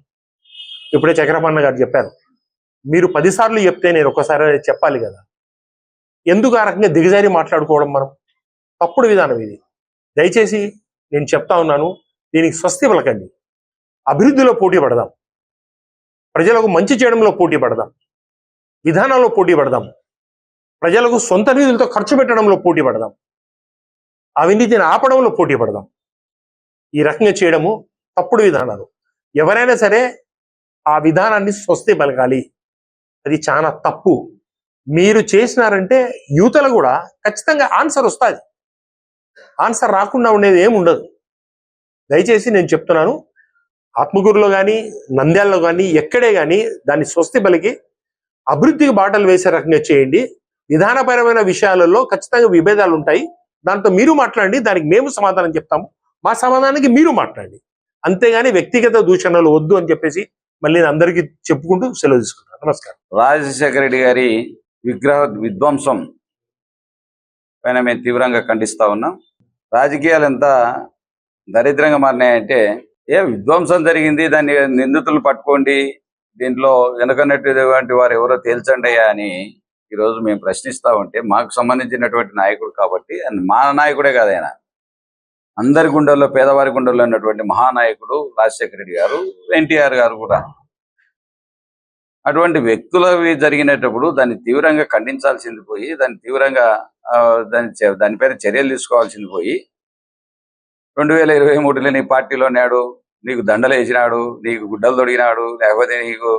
D: ఇప్పుడే చక్రపాణ గారు చెప్పారు, మీరు 10 సార్లు చెప్తే నేను ఒక్కసారి చెప్పాలి కదా. ఎందుకు ఆ రకంగా దిగజారి మాట్లాడుకోవడం? మనం తప్పుడు విధానం ఇది. దయచేసి నేను చెప్తా ఉన్నాను, దీనికి స్వస్తి పలకండి. అభివృద్ధిలో పోటీ పడదాం, ప్రజలకు మంచి చేయడంలో పోటీ పడదాం, విధానాల్లో పోటీ పడదాం, ప్రజలకు సొంత నిధులతో ఖర్చు పెట్టడంలో పోటీ పడదాం, అవినీతిని ఆపడంలో పోటీ పడదాం. ఈ రకంగా చేయడము తప్పుడు విధానాలు. ఎవరైనా సరే ఆ విధానాన్ని స్వస్తి పలకాలి. అది చాలా తప్పు. మీరు చేసినారంటే యువతలు కూడా ఖచ్చితంగా ఆన్సర్ వస్తుంది. ఆన్సర్ రాకుండా ఉండేది ఏమి ఉండదు. దయచేసి నేను చెప్తున్నాను, ఆత్మకూరులో కానీ నంద్యాలలో కానీ ఎక్కడే కానీ దాన్ని స్వస్తి పలికి అభివృద్ధికి బాటలు వేసే రకంగా చేయండి. విధానపరమైన విషయాలలో ఖచ్చితంగా విభేదాలు ఉంటాయి, దాంతో మీరు మాట్లాడండి, దానికి మేము సమాధానం చెప్తాము, మా సమాధానానికి మీరు మాట్లాడండి. అంతేగాని వ్యక్తిగత దూషణలు వద్దు అని చెప్పేసి మళ్ళీ అందరికీ చెప్పుకుంటూ సెలవు తీసుకుంటాను. నమస్కారం.
O: రాజశేఖర రెడ్డి గారి విగ్రహ విధ్వంసం పైన మేము తీవ్రంగా ఖండిస్తా ఉన్నాం. రాజకీయాలు ఎంత దరిద్రంగా మారినాయంటే, విధ్వంసం జరిగింది, దాన్ని నిందితులు పట్టుకోండి, దీంట్లో వెనుకన్నటువంటి వారు ఎవరో తేల్చండి అని ఈరోజు మేము ప్రశ్నిస్తా ఉంటే, మాకు సంబంధించినటువంటి నాయకుడు కాబట్టి, మా నాయకుడే కాదు ఆయన, అందరి గుండెల్లో, పేదవారి గుండెల్లో ఉన్నటువంటి మహానాయకుడు రాజశేఖర రెడ్డి గారు, ఎన్టీఆర్ గారు కూడా. అటువంటి వ్యక్తులవి జరిగినప్పుడు దాన్ని తీవ్రంగా ఖండించాల్సింది పోయి, దాన్ని తీవ్రంగా దానిపైన చర్యలు తీసుకోవాల్సింది పోయి, 2023లో నీ పార్టీలో నాడు, నీకు దండలు వేసినాడు, నీకు గుడ్డలు తొడిగినాడు, లేకపోతే నీకు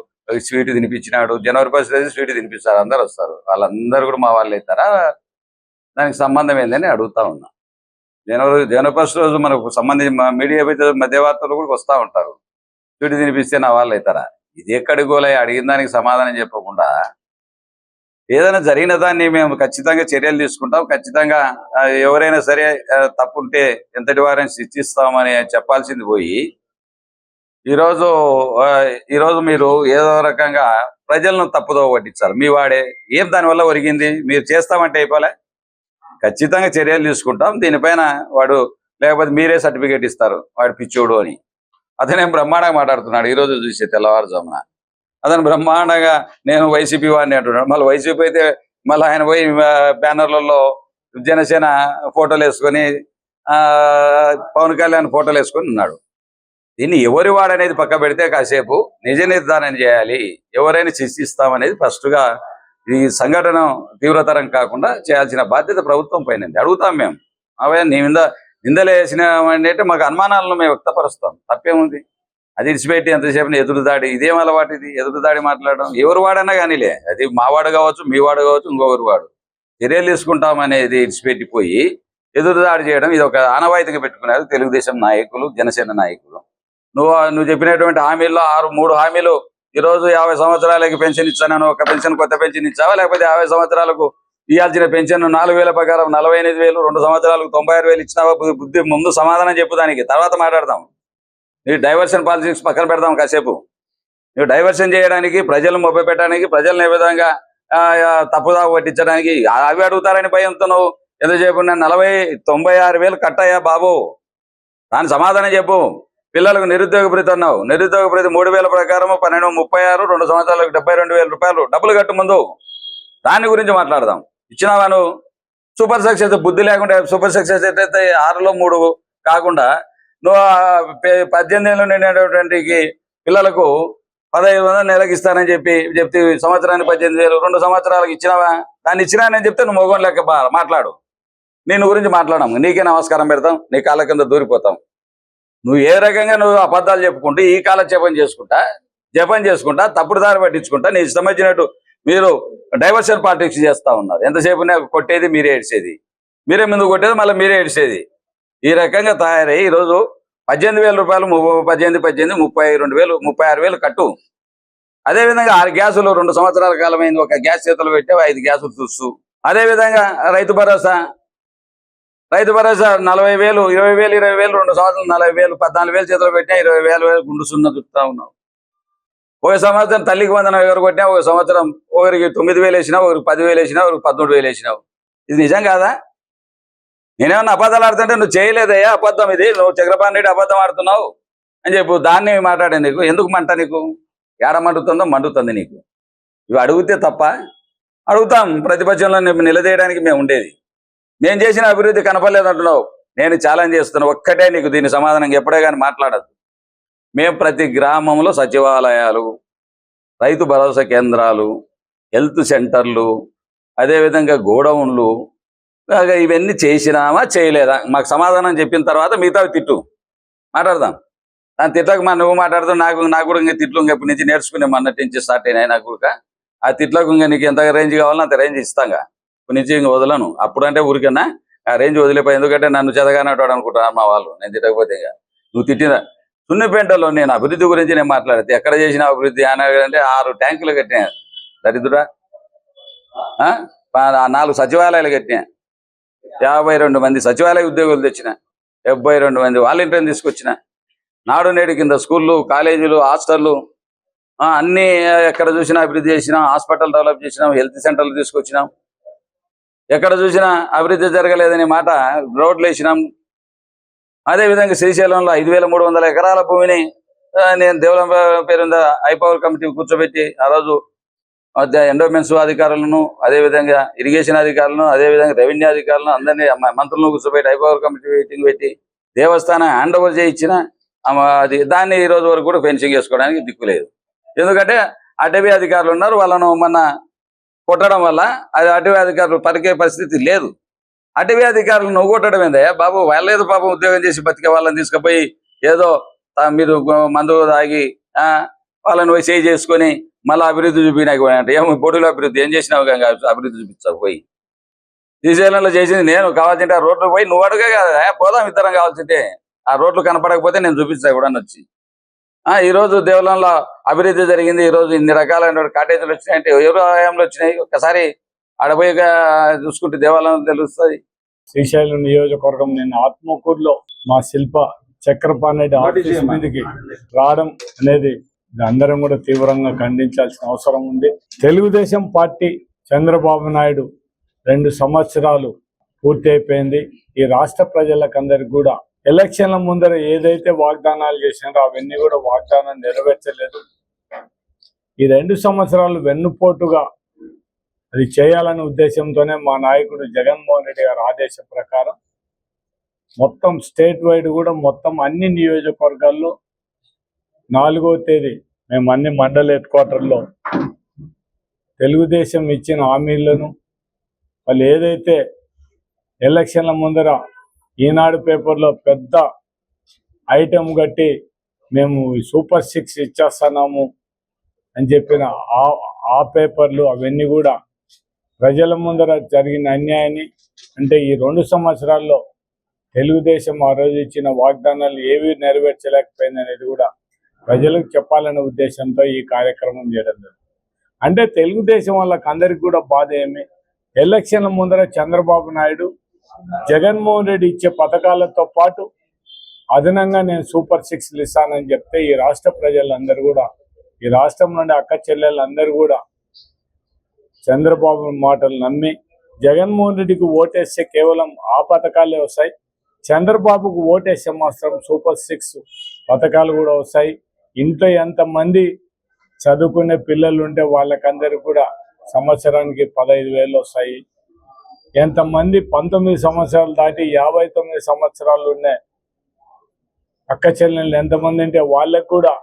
O: స్వీట్ తినిపించినాడు. జనవరి 1 స్వీట్ తినిపిస్తారు, అందరు వస్తారు, వాళ్ళందరూ కూడా మా వాళ్ళు అవుతారా? దానికి సంబంధం ఏందని అడుగుతా ఉన్నా. జనవరి 1 రోజు మనకు సంబంధించి మీడియా మధ్యవార్తలు కూడా వస్తూ ఉంటారు, స్వీట్ తినిపిస్తే నా వాళ్ళు అవుతారా? ఇది ఎక్కడి గోలై? అడిగిన దానికి సమాధానం చెప్పకుండా ఏదైనా జరిగిన దాన్ని మేము ఖచ్చితంగా చర్యలు తీసుకుంటాం, ఖచ్చితంగా ఎవరైనా సరే తప్పుంటే ఎంతటి వారిని శిక్షిస్తామని చెప్పాల్సింది పోయి, ఈరోజు మీరు ఏదో రకంగా ప్రజలను తప్పుదో పట్టించాలి. మీ వాడే ఏం దానివల్ల ఒరిగింది? మీరు చేస్తామంటే అయిపోలే, ఖచ్చితంగా చర్యలు తీసుకుంటాం దీనిపైన. వాడు లేకపోతే మీరే సర్టిఫికేట్ ఇస్తారు వాడు పిచ్చోడు అని. అతనేం బ్రహ్మాండంగా మాట్లాడుతున్నాడు. ఈరోజు చూసే తెల్లవారుజామున అతను బ్రహ్మాండంగా నేను వైసీపీ వాడిని అంటున్నాడు. మళ్ళీ వైసీపీ అయితే మళ్ళీ ఆయన పోయి బ్యానర్లలో జనసేన ఫోటోలు వేసుకొని, పవన్ కళ్యాణ్ ఫోటోలు వేసుకొని ఉన్నాడు. దీన్ని ఎవరి వాడనేది పక్క పెడితే కాసేపు నిజ నిర్ధారణ చేయాలి. ఎవరైనా శిక్షిస్తామనేది ఫస్ట్గా ఈ సంఘటన తీవ్రతరం కాకుండా చేయాల్సిన బాధ్యత ప్రభుత్వం పైన అడుగుతాం మేము. అవే నీ మీద నిందలు వేసిన అంటే మాకు అనుమానాలను మేము వ్యక్తపరుస్తాం, తప్పేముంది? అది ఇడిచిపెట్టి ఎంతసేపు ఎదురుదాడి, ఇదేం అలవాటు ఇది? ఎదురుదాడి మాట్లాడడం ఎవరు వాడన్నా కానీలే, అది మావాడు కావచ్చు, మీ వాడు కావచ్చు, ఇంకొకరు వాడు, చర్యలు తీసుకుంటామనేది ఇడిచిపెట్టిపోయి ఎదురుదాడి చేయడం ఇది ఒక ఆనవాయితీగా పెట్టుకున్నారు తెలుగుదేశం నాయకులు, జనసేన నాయకులు. నువ్వు చెప్పినటువంటి హామీల్లో 3 హామీలు ఈరోజు 50 సంవత్సరాలకి పెన్షన్ ఇచ్చాను, ఒక పెన్షన్ కొత్త పెన్షన్ ఇచ్చావా? లేకపోతే 50 సంవత్సరాలకు ఇవ్వాల్సిన పెన్షన్ 4,000 ప్రకారం 48,000, 2 సంవత్సరాలకు 96,000 ఇచ్చినావా? బుద్ధి ముందు సమాధానం చెప్పు, దానికి తర్వాత మాట్లాడదాం. నీ డైవర్షన్ పాలిటిక్స్ పక్కన పెడదాం కాసేపు. నువ్వు డైవర్షన్ చేయడానికి, ప్రజలు మొబ్బ పెట్టడానికి, ప్రజలను ఏ విధంగా తప్పుదా పట్టించడానికి అవి అడుగుతారని భయంతో నువ్వు ఎంతసేపు 96,000 కట్టయ్యా బాబు, దాని సమాధానం చెప్పు. పిల్లలకు నిరుద్యోగ భృతి అన్నావు, నిరుద్యోగ భృతి 3,000 ప్రకారం 1236, 2 సంవత్సరాలకు 72,000 రూపాయలు డబ్బులు కట్టు ముందు, దాని గురించి మాట్లాడదాం. ఇచ్చినావా నువ్వు? సూపర్ సక్సెస్ బుద్ధి లేకుండా సూపర్ సక్సెస్ అయితే 6లో 3 కాకుండా నువ్వు 18 ఏళ్ళు నిండినటువంటి పిల్లలకు 1500 నెలకి ఇస్తానని చెప్తే సంవత్సరానికి 18,000 2 సంవత్సరాలకు ఇచ్చినావా? దాన్ని ఇచ్చినానని చెప్తే నువ్వు మొగం లెక్క మాట్లాడు. నేను గురించి మాట్లాడము, నీకే నమస్కారం పెడతాం, నీ కాళ్ళ కింద దూరిపోతాం. నువ్వు ఏ రకంగా నువ్వు అబద్ధాలు చెప్పుకుంటూ ఈ కాల జపం చేసుకుంటా తప్పుడు దారి పట్టించుకుంటా నీ ఇష్టం వచ్చినట్టు మీరు డైవర్షన్ పాలిటిక్స్ చేస్తా ఉన్నారు. ఎంతసేపు కొట్టేది మీరే ఏడ్చేది, మీరే ముందు కొట్టేది మళ్ళీ మీరే ఏడ్చేది. ఈ రకంగా తయారయ్యి ఈరోజు 18,000 రూపాయలు 18 32,000 36,000 కట్టు. అదేవిధంగా 6 గ్యాసులు 2 సంవత్సరాల కాలమైంది, ఒక గ్యాస్ చేతులు పెట్టావు, 5 గ్యాసులు చూస్తూ. అదేవిధంగా రైతు భరోసా 40,000 20,000 2 సంవత్సరాలు 40,000 14,000 చేతులు పెట్టినా 20,000 గుండు సున్నా చుట్టా ఉన్నావు. ఒక సంవత్సరం తల్లికి వందనం ఎవరు కొట్టినా, ఒక సంవత్సరం ఒకరికి 9,000 వేసినావు, ఒకరికి 10,000 వేసినావు, ఒకరికి 13,000 వేసినావు. ఇది నిజం కాదా? నేనేమన్నా అబద్ధాలు ఆడుతుంటే నువ్వు చేయలేదయ్యా అబద్ధం, ఇది నువ్వు చక్రపాణి రెడ్డి అబద్ధం ఆడుతున్నావు అని చెప్పు. దాన్ని మాట్లాడే నీకు ఎందుకు మంట? నీకు ఏడ మండుతుందో మండుతుంది నీకు. ఇవి అడిగితే తప్ప అడుగుతాం, ప్రతిపక్షంలో నిలదీయడానికి మేము ఉండేది. మేము చేసిన అభివృద్ధి కనపడలేదంటున్నావు, నేను ఛాలెంజ్ చేస్తున్నా. ఒక్కటే నీకు దీని సమాధానం ఎప్పుడే కానీ మాట్లాడదు. మేము ప్రతి గ్రామంలో సచివాలయాలు, రైతు భరోసా కేంద్రాలు, హెల్త్ సెంటర్లు, అదేవిధంగా గోడౌన్లు, ఇవన్నీ చేసినామా చేయలేదా? మాకు సమాధానం చెప్పిన తర్వాత మిగతా తిట్టు మాట్లాడదాం. దాని తిట్లకు నువ్వు మాట్లాడుతూ నాకు కూడా ఇంకా తిట్లు ఎప్పటి నుంచి నేర్చుకునే అన్నట్టు నుంచి స్టార్ట్ అయినాయి. నాకు కూడా ఆ తిట్లకు ఇంకా నీకు ఎంత రేంజ్ కావాలో అంత రేంజ్ ఇస్తాగా, ఇప్పటి నుంచి ఇంక వదలను. అప్పుడంటే ఊరికన్నా ఆ రేంజ్ వదిలిపోయి, ఎందుకంటే నన్ను చెదగానట్టు అనుకుంటాను మా వాళ్ళు. నేను తిట్టకపోతే ఇంకా నువ్వు తిట్టిన సున్నిపేటలో నేను అభివృద్ధి గురించి నేను మాట్లాడితే ఎక్కడ చేసిన అభివృద్ధి అంటే 6 ట్యాంకులు కట్టినా దరిద్రుడా, 4 సచివాలయాలు కట్టినా, 52 మంది సచివాలయ ఉద్యోగులు తెచ్చిన, 72 మంది వాలంటీర్లు తీసుకొచ్చిన, నాడు నేడు కింద స్కూళ్ళు, కాలేజీలు, హాస్టళ్ళు అన్నీ ఎక్కడ చూసినా అభివృద్ధి చేసినాం. హాస్పిటల్ డెవలప్ చేసినాం, హెల్త్ సెంటర్లు తీసుకొచ్చినాం. ఎక్కడ చూసినా అభివృద్ధి జరగలేదనే మాట రోడ్లు వేసినాం. అదేవిధంగా శ్రీశైలంలో 5,300 ఎకరాల భూమిని నేను దేవుల పేరు ఐపవర్ కమిటీ కూర్చోబెట్టి ఆ రోజు ఎండోమెంట్స్ అధికారులను, అదేవిధంగా ఇరిగేషన్ అధికారులను, అదేవిధంగా రెవెన్యూ అధికారులను అందరినీ మంత్రులను కూర్చోబెట్టి ఐపవర్ కమిటీ మీటింగ్ పెట్టి దేవస్థానం హ్యాండ్ ఓవర్ చేయించిన దాన్ని ఈ రోజు వరకు కూడా ఫెన్సింగ్ చేసుకోవడానికి దిక్కులేదు. ఎందుకంటే అటవీ అధికారులు ఉన్నారు, వాళ్ళను మొన్న కొట్టడం వల్ల అది అటవీ అధికారులు పరికే పరిస్థితి లేదు. అటవీ అధికారులు నువ్వు కొట్టడం ఏందయ్యా బాబు? వాళ్ళేదో పాపం ఉద్యోగం చేసి బతికే వాళ్ళని తీసుకుపోయి ఏదో మీరు మందు తాగి వాళ్ళని పోయి చేయి చేసుకొని మళ్ళీ అభివృద్ధి చూపినాక అంటే ఏమో బొడుగుల అభివృద్ధి ఏం చేసినావు కానీ అభివృద్ధి చూపించావు పోయి. శ్రీశైలంలో చేసింది నేను, కావాల్సింటే ఆ రోడ్లు పోయి నువ్వు అడుగే కదా, పోదాం ఇద్దరం కావాల్సింటే. ఆ రోడ్లు కనపడకపోతే నేను చూపిస్తా కూడా వచ్చి. ఈరోజు దేవాలయంలో అభివృద్ధి జరిగింది, ఈరోజు ఇన్ని రకాలైన కాటేజీలు వచ్చినాయంటే ఎవరు హయాంలో వచ్చినాయి? ఒక్కసారి ఆడపోయి చూసుకుంటే దేవాలయం తెలుస్తుంది.
N: శ్రీశైలం నియోజకవర్గం నేను ఆత్మకూరులో మా శిల్ప చక్రపాణి రెడ్డి ఆఫీస్ మీదకి రావడం అనేది అందరం కూడా తీవ్రంగా ఖండించాల్సిన అవసరం ఉంది. తెలుగుదేశం పార్టీ చంద్రబాబు నాయుడు 2 సంవత్సరాలు పూర్తి అయిపోయింది. ఈ రాష్ట్ర ప్రజలకందరికి కూడా ఎలక్షన్ల ముందర ఏదైతే వాగ్దానాలు చేసినారో అవన్నీ కూడా వాగ్దానం నెరవేర్చలేదు. ఈ 2 సంవత్సరాలు వెన్నుపోటుగా అది చేయాలనే ఉద్దేశంతోనే మా నాయకుడు జగన్మోహన్ రెడ్డి గారి ఆదేశం ప్రకారం మొత్తం స్టేట్ వైడ్ కూడా మొత్తం అన్ని నియోజకవర్గాల్లో 4వ తేదీ మేము అన్ని మండల హెడ్ క్వార్టర్లో తెలుగుదేశం ఇచ్చిన హామీలను వాళ్ళు ఏదైతే ఎలక్షన్ల ముందర ఈనాడు పేపర్లో పెద్ద ఐటెం కట్టి మేము సూపర్ 6 ఇచ్చేస్తున్నాము అని చెప్పిన ఆ పేపర్లు అవన్నీ కూడా ప్రజల ముందర జరిగిన అన్యాయాన్ని, అంటే ఈ 2 సంవత్సరాల్లో తెలుగుదేశం ఆ రోజు ఇచ్చిన వాగ్దానాలు ఏవి నెరవేర్చలేకపోయింది అనేది కూడా ప్రజలకు చెప్పాలనే ఉద్దేశంతో ఈ కార్యక్రమం చేయడం జరుగుతుంది. అంటే తెలుగుదేశం వాళ్ళకి అందరికి కూడా బాధ ఏమి, ఎలక్షన్ల ముందర చంద్రబాబు నాయుడు జగన్మోహన్ రెడ్డి ఇచ్చే పథకాలతో పాటు అదనంగా నేను సూపర్ 6లు ఇస్తానని చెప్తే ఈ రాష్ట్ర ప్రజలందరూ కూడా, ఈ రాష్ట్రం నుండి అక్క చెల్లెళ్ళందరూ కూడా చంద్రబాబు మాటలు నమ్మి జగన్మోహన్ రెడ్డికి ఓటేస్తే కేవలం ఆ పథకాలే వస్తాయి, చంద్రబాబుకు ఓటేస్తే మాత్రం సూపర్ 6 పథకాలు కూడా వస్తాయి. ఇంట్లో ఎంతమంది చదువుకునే పిల్లలు ఉంటే వాళ్ళకందరికీ కూడా సంవత్సరానికి 15,000 వస్తాయి. ఎంతమంది 19 సంవత్సరాలు దాటి 59 సంవత్సరాలు ఉన్న అక్క చెల్లెళ్ళు ఎంతమంది ఉంటే వాళ్ళకు కూడా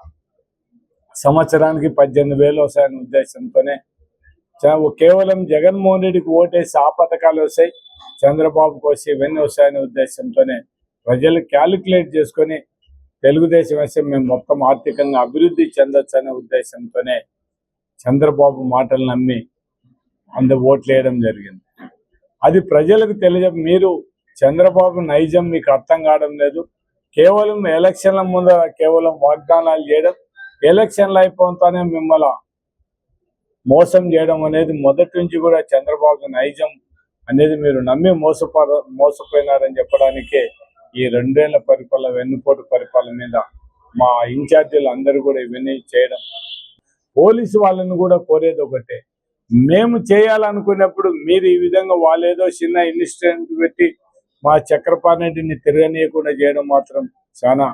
N: సంవత్సరానికి 18,000 వస్తాయనే ఉద్దేశంతోనే కేవలం జగన్మోహన్ రెడ్డికి ఓటేసి ఆ పథకాలు వస్తాయి, చంద్రబాబుకి వస్తే ఇవన్నీ వస్తాయనే ఉద్దేశంతోనే ప్రజలు క్యాలిక్యులేట్ చేసుకొని తెలుగుదేశం వస్తే మేము మొత్తం ఆర్థికంగా అభివృద్ధి చెందొచ్చు అనే ఉద్దేశంతోనే చంద్రబాబు మాటలు నమ్మి ఓట్లు వేయడం జరిగింది. అది ప్రజలకు మీరు చంద్రబాబు నైజం మీకు అర్థం కావడం లేదు. కేవలం ఎలక్షన్ల ముందర కేవలం వాగ్దానాలు చేయడం, ఎలక్షన్లు అయిపోతానే మిమ్మల్ని మోసం చేయడం అనేది మొదటి నుంచి కూడా చంద్రబాబు నైజం అనేది మీరు నమ్మి మోసపోయినారని చెప్పడానికే ఈ 2 ఏళ్ల పరిపాలన వెన్నుపోటు పరిపాలన మీద మా ఇన్ఛార్జీలు అందరూ కూడా ఇవన్నీ చేయడం. పోలీసు వాళ్ళని కూడా కోరేది ఒకటే, మేము చేయాలనుకున్నప్పుడు మీరు ఈ విధంగా వాళ్ళేదో చిన్న ఇన్సిడెంట్ పెట్టి మా చక్రపాణి రెడ్డిని తిరగనీయకుండా చేయడం మాత్రం చాలా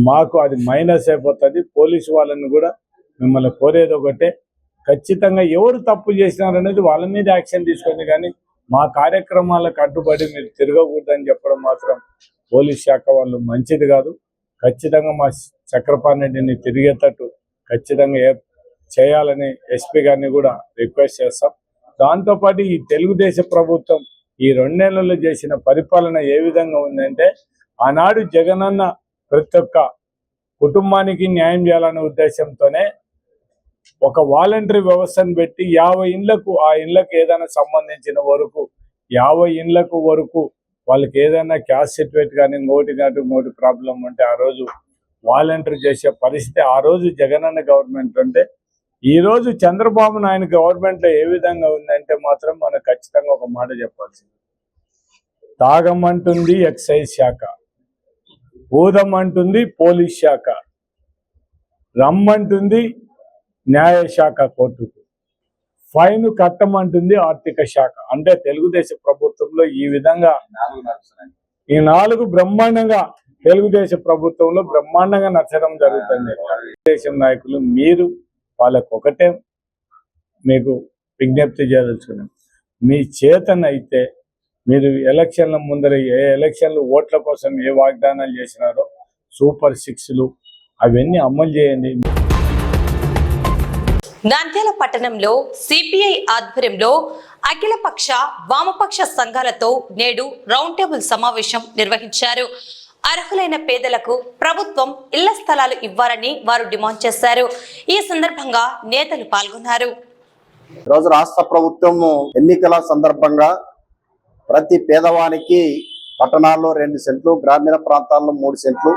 N: మాకు అది మైనస్ అయిపోతుంది. పోలీసు వాళ్ళని కూడా మిమ్మల్ని కోరేది ఒకటే, ఖచ్చితంగా ఎవరు తప్పు చేసినారనేది వాళ్ళ మీద యాక్షన్ తీసుకొని కానీ మా కార్యక్రమాలకు అడ్డుపడి మీరు తిరగకూడదని చెప్పడం మాత్రం పోలీస్ శాఖ వాళ్ళు మంచిది కాదు. ఖచ్చితంగా మా చక్రపాణి రెడ్డిని తిరిగేటట్టు ఖచ్చితంగా చేయాలని ఎస్పీ గారిని కూడా రిక్వెస్ట్ చేస్తాం. దాంతోపాటు ఈ తెలుగుదేశం ప్రభుత్వం ఈ 2 నెలల్లో చేసిన పరిపాలన ఏ విధంగా ఉందంటే, ఆనాడు జగనన్న ప్రతి ఒక్క కుటుంబానికి న్యాయం చేయాలనే ఉద్దేశంతోనే ఒక వాలంటరీ వ్యవస్థను పెట్టి 50 ఇండ్లకు ఆ ఇండ్లకు ఏదైనా సంబంధించిన వరకు 50 ఇండ్లకు వరకు వాళ్ళకి ఏదైనా క్యాస్ట్ సర్టిఫికేట్ కానీ ఇంకోటి ప్రాబ్లం ఉంటే ఆ రోజు వాలంటరీ చేసే పరిస్థితి ఆ రోజు జగనన్న గవర్నమెంట్ ఉంటే, ఈ రోజు చంద్రబాబు నాయుడు గవర్నమెంట్ లో ఏ విధంగా ఉందంటే మాత్రం మనకు ఖచ్చితంగా ఒక మాట చెప్పాల్సింది. తాగమంటుంది ఎక్సైజ్ శాఖ, ఊదమంటుంది పోలీస్ శాఖ, రమ్మంటుంది న్యాయశాఖ కోర్టుకు, ఫైన్ కట్టమంటుంది ఆర్థిక శాఖ. అంటే తెలుగుదేశం ప్రభుత్వంలో ఈ విధంగా ఈ 4 బ్రహ్మాండంగా తెలుగుదేశం ప్రభుత్వంలో బ్రహ్మాండంగా నచ్చడం జరుగుతుంది. తెలుగుదేశం నాయకులు మీరు వాళ్ళకు ఒకటే మీకు విజ్ఞప్తి చేయదలుచుకున్నాం, మీ చేతనైతే మీరు ఎలక్షన్ల ముందర ఏ ఎలక్షన్లు ఓట్ల కోసం ఏ వాగ్దానాలు చేసినారో సూపర్ 6లు అవన్నీ అమలు చేయండి.
A: నంద్యాల పట్టణంలో సిపిఐ ఆధ్వర్యంలో అఖిలపక్ష వామపక్ష సంఘాలతో నేడు రౌండ్ టేబుల్ సమావేశం నిర్వహించారు. అర్హులైన పేదలకు ప్రభుత్వం ఇళ్ల స్థలాలు ఇవ్వాలని వారు డిమాండ్ చేశారు. ఈ సందర్భంగా నేతలు పాల్గొన్నారు.
E: ఈరోజు రాష్ట్ర ప్రభుత్వం ఎన్నికల సందర్భంగా ప్రతి పేదవానికి పట్టణాల్లో 2 సెంట్లు, గ్రామీణ ప్రాంతాల్లో 3 సెంట్లు,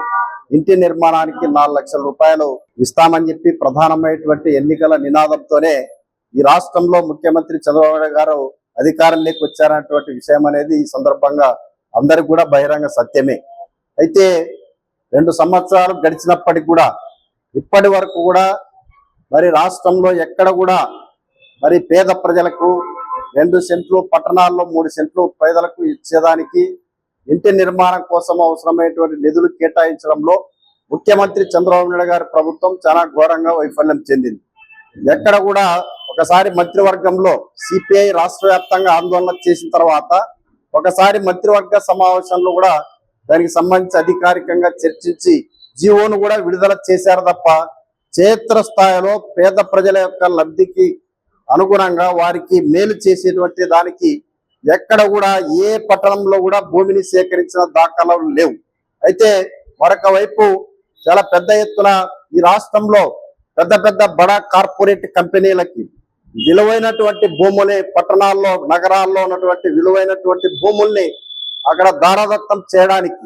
E: ఇంటి నిర్మాణానికి 4 లక్షల రూపాయలు ఇస్తామని చెప్పి ప్రధానమైనటువంటి ఎన్నికల నినాదంతోనే ఈ రాష్ట్రంలో ముఖ్యమంత్రి చంద్రబాబు నాయుడు గారు అధికారంలోకి వచ్చారనేటువంటి విషయం అనేది ఈ సందర్భంగా అందరికి కూడా బహిరంగ సత్యమే. అయితే 2 సంవత్సరాలు గడిచినప్పటికి కూడా ఇప్పటి వరకు కూడా మరి రాష్ట్రంలో ఎక్కడ కూడా మరి పేద ప్రజలకు 2 సెంట్లు, పట్టణాల్లో 3 సెంట్లు పేదలకు ఇచ్చేదానికి, ఇంటి నిర్మాణం కోసం అవసరమైనటువంటి నిధులు కేటాయించడంలో ముఖ్యమంత్రి చంద్రబాబు నాయుడు గారి ప్రభుత్వం చాలా ఘోరంగా వైఫల్యం చెందింది. ఎక్కడ కూడా ఒకసారి మంత్రివర్గంలో సిపిఐ రాష్ట్ర వ్యాప్తంగా ఆందోళన చేసిన తర్వాత ఒకసారి మంత్రివర్గ సమావేశంలో కూడా దానికి సంబంధించి అధికారికంగా చర్చించి జీవోను కూడా విడుదల చేశారు తప్ప క్షేత్ర స్థాయిలో పేద ప్రజల యొక్క లబ్ధికి అనుగుణంగా వారికి మేలు చేసేటువంటి దానికి ఎక్కడ కూడా ఏ పట్టణంలో కూడా భూమిని సేకరించిన దాఖలాలు లేవు. అయితే మరొక వైపు చాలా పెద్ద ఎత్తున ఈ రాష్ట్రంలో పెద్ద పెద్ద బడా కార్పొరేట్ కంపెనీలకి విలువైనటువంటి భూముల్ని, పట్టణాల్లో నగరాల్లో ఉన్నటువంటి విలువైనటువంటి భూముల్ని అక్కడ దారాదత్తం చేయడానికి,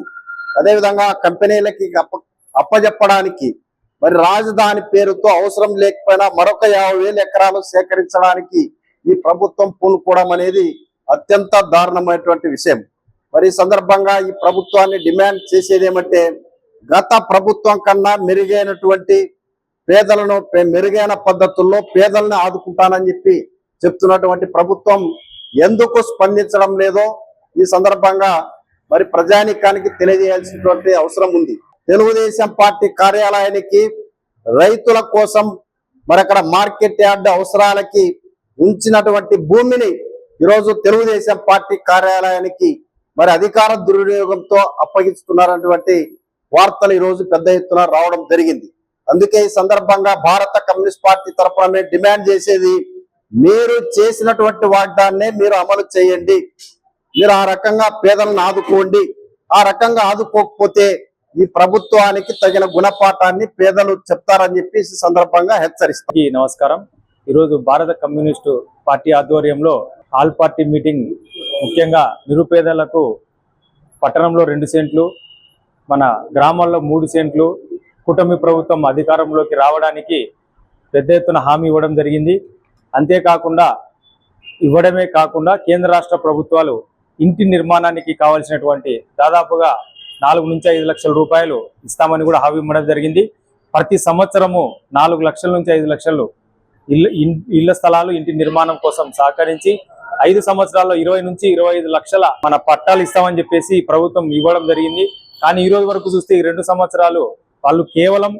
E: అదేవిధంగా కంపెనీలకి అప్పజెప్పడానికి, మరి రాజధాని పేరుతో అవసరం లేకపోయినా మరొక 50,000 ఎకరాలు సేకరించడానికి ఈ ప్రభుత్వం పూనుకోవడం అనేది అత్యంత దారుణమైనటువంటి విషయం. మరి ఈ సందర్భంగా ఈ ప్రభుత్వాన్ని డిమాండ్ చేసేది ఏమంటే, గత ప్రభుత్వం కన్నా మెరుగైనటువంటి పేదలను మెరుగైన పద్ధతుల్లో పేదలను ఆదుకుంటానని చెప్పి చెప్తున్నటువంటి ప్రభుత్వం ఎందుకు స్పందించడం లేదో ఈ సందర్భంగా మరి ప్రజానీకానికి తెలియజేయాల్సినటువంటి అవసరం ఉంది. తెలుగుదేశం పార్టీ కార్యాలయానికి రైతుల కోసం మరి అక్కడ మార్కెట్ యార్డ్ అవసరాలకి ఉంచినటువంటి భూమిని ఈరోజు తెలుగుదేశం పార్టీ కార్యాలయానికి మరి అధికార దుర్వినియోగంతో అప్పగిస్తున్నారన్నటువంటి వార్తలు ఈరోజు పెద్ద ఎత్తున రావడం జరిగింది. అందుకే ఈ సందర్భంగా భారత కమ్యూనిస్ట్ పార్టీ తరఫున మేము డిమాండ్ చేసేది, మీరు చేసినటువంటి వాగ్దాన్నే మీరు అమలు చేయండి. మీరు ఆ రకంగా పేదలను ఆదుకోండి. ఆ రకంగా ఆదుకోకపోతే ఈ ప్రభుత్వానికి తగిన గుణపాఠాన్ని పేదలు చెప్తారని చెప్పేసి సందర్భంగా హెచ్చరిస్తాం.
P: నమస్కారం. ఈరోజు భారత కమ్యూనిస్టు పార్టీ ఆధ్వర్యంలో ఆల్ పార్టీ మీటింగ్, ముఖ్యంగా నిరుపేదలకు పట్టణంలో 2 సెంట్లు, మన గ్రామాల్లో 3 సెంట్లు కూటమి ప్రభుత్వం అధికారంలోకి రావడానికి పెద్ద ఎత్తున హామీ ఇవ్వడం జరిగింది. అంతేకాకుండా ఇవ్వడమే కాకుండా కేంద్ర రాష్ట్ర ప్రభుత్వాలు ఇంటి నిర్మాణానికి కావాల్సినటువంటి దాదాపుగా 4 నుంచి 5 లక్షల రూపాయలు ఇస్తామని కూడా హామీ ఇవ్వడం జరిగింది. ప్రతి సంవత్సరము 4 లక్షల నుంచి 5 లక్షలు ఇళ్ల స్థలాలు ఇంటి నిర్మాణం కోసం సహకరించి 5 సంవత్సరాల్లో 20 నుంచి 25 లక్షల మన పట్టాలు ఇస్తామని చెప్పేసి ప్రభుత్వం ఇవ్వడం జరిగింది. కానీ ఈ రోజు వరకు చూస్తే ఈ 2 సంవత్సరాలు వాళ్ళు కేవలం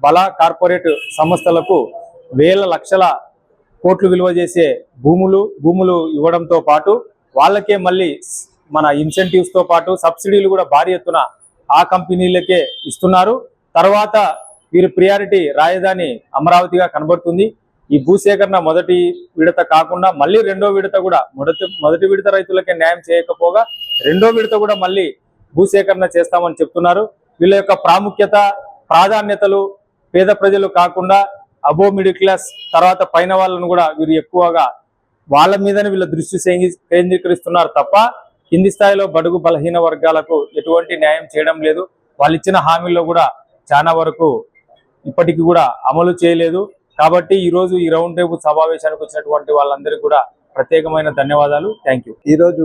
P: బలా కార్పొరేట్ సంస్థలకు వేల లక్షల కోట్లు విలువ చేసే భూములు ఇవ్వడంతో పాటు వాళ్ళకే మళ్ళీ మన ఇన్సెంటివ్స్ తో పాటు సబ్సిడీలు కూడా భారీ ఎత్తున ఆ కంపెనీలకే ఇస్తున్నారు. తర్వాత వీరి ప్రియారిటీ రాజధాని అమరావతిగా కనబడుతుంది. ఈ భూసేకరణ మొదటి విడత కాకుండా మళ్ళీ 2వ విడత కూడా మొదటి విడత రైతులకే న్యాయం చేయకపోగా 2వ విడత కూడా మళ్ళీ భూసేకరణ చేస్తామని చెప్తున్నారు. వీళ్ళ యొక్క ప్రాధాన్యతలు పేద ప్రజలు కాకుండా అబో మిడిల్ క్లాస్ తర్వాత పైన వాళ్ళను కూడా వీరు ఎక్కువగా వాళ్ళ మీదనే వీళ్ళ దృష్టి కేంద్రీకరిస్తున్నారు తప్ప కింది స్థాయిలో బడుగు బలహీన వర్గాలకు ఎటువంటి న్యాయం చేయడం లేదు. వాళ్ళు ఇచ్చిన హామీల్లో కూడా చాలా వరకు ఇప్పటికీ కూడా అమలు చేయలేదు. కాబట్టి ఈ రోజు ఈ రౌండ్ టేబుల్ సమావేశానికి వచ్చినటువంటి వాళ్ళందరికీ కూడా ప్రత్యేకమైన ధన్యవాదాలు. Thank you.
G: ఈరోజు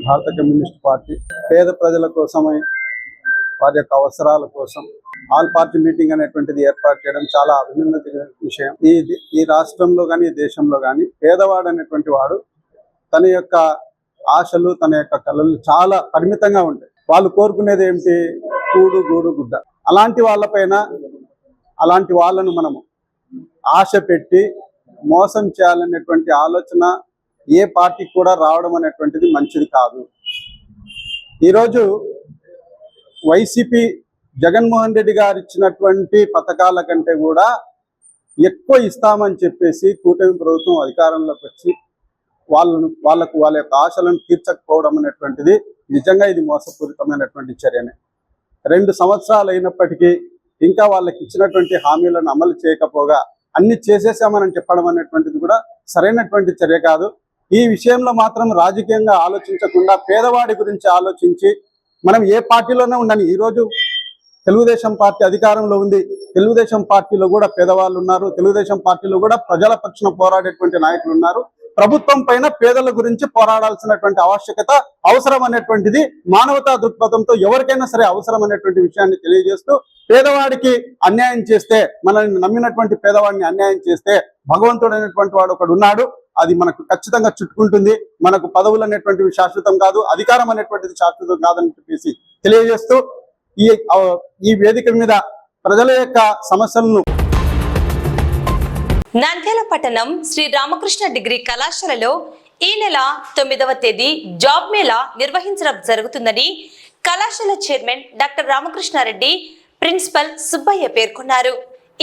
G: భారత కమ్యూనిస్ట్ పార్టీ పేద ప్రజల కోసమై వారి యొక్క అవసరాల కోసం ఆల్ పార్టీ మీటింగ్ అనేటువంటిది ఏర్పాటు చేయడం చాలా అభినందన విషయం. ఈ రాష్ట్రంలో కానీ ఈ దేశంలో కానీ పేదవాడు అనేటువంటి వాడు తన యొక్క ఆశలు తన యొక్క కళలు చాలా పరిమితంగా ఉంటాయి. వాళ్ళు కోరుకునేది ఏమిటి? కూడు గూడు గుడ్డ. అలాంటి వాళ్ళపైన అలాంటి వాళ్ళను మనము ఆశ పెట్టి మోసం చేయాలనేటువంటి ఆలోచన ఏ పార్టీకి కూడా రావడం అనేటువంటిది మంచిది కాదు. ఈరోజు వైసీపీ జగన్మోహన్ రెడ్డి గారు ఇచ్చినటువంటి పథకాల కంటే కూడా ఎక్కువ ఇస్తామని చెప్పేసి కూటమి ప్రభుత్వం అధికారంలోకి వచ్చి వాళ్ళ యొక్క ఆశలను తీర్చకపోవడం అనేటువంటిది నిజంగా ఇది మోసపూరితమైనటువంటి చర్యనే. 2 సంవత్సరాలు అయినప్పటికీ ఇంకా వాళ్ళకి ఇచ్చినటువంటి హామీలను అమలు చేయకపోగా అన్ని చేసేసామని చెప్పడం అనేటువంటిది కూడా సరైనటువంటి చర్య కాదు. ఈ విషయంలో మాత్రం రాజకీయంగా ఆలోచించకుండా పేదవాడి గురించి ఆలోచించి మనం ఏ పార్టీలోనే ఉండని, ఈరోజు తెలుగుదేశం పార్టీ అధికారంలో ఉంది, తెలుగుదేశం పార్టీలో కూడా పేదవాళ్ళు ఉన్నారు, తెలుగుదేశం పార్టీలో కూడా ప్రజల పక్షాన పోరాడేటువంటి నాయకులు ఉన్నారు. ప్రభుత్వం పైన పేదల గురించి పోరాడాల్సినటువంటి ఆవశ్యకత అవసరం అనేటువంటిది మానవతా దృక్పథంతో ఎవరికైనా సరే అవసరం అనేటువంటి విషయాన్ని తెలియజేస్తూ, పేదవాడికి అన్యాయం చేస్తే, మనల్ని నమ్మినటువంటి పేదవాడిని అన్యాయం చేస్తే భగవంతుడు అనేటువంటి వాడు ఒకడు ఉన్నాడు, అది మనకు ఖచ్చితంగా చుట్టుకుంటుంది. మనకు పదవులు అనేటువంటివి శాశ్వతం కాదు, అధికారం అనేటువంటిది శాశ్వతం కాదని చెప్పేసి తెలియజేస్తూ ఈ వేదిక మీద ప్రజల యొక్క సమస్యలను
A: నంద్యాల పట్టణం శ్రీ రామకృష్ణ డిగ్రీ కళాశాలలో ఈ నెల 9వ తేదీ జాబ్ మేళా నిర్వహించడం జరుగుతుందని కళాశాల chairman doctor Ramakrishna Reddy, principal Subbaiah పేర్కొన్నారు.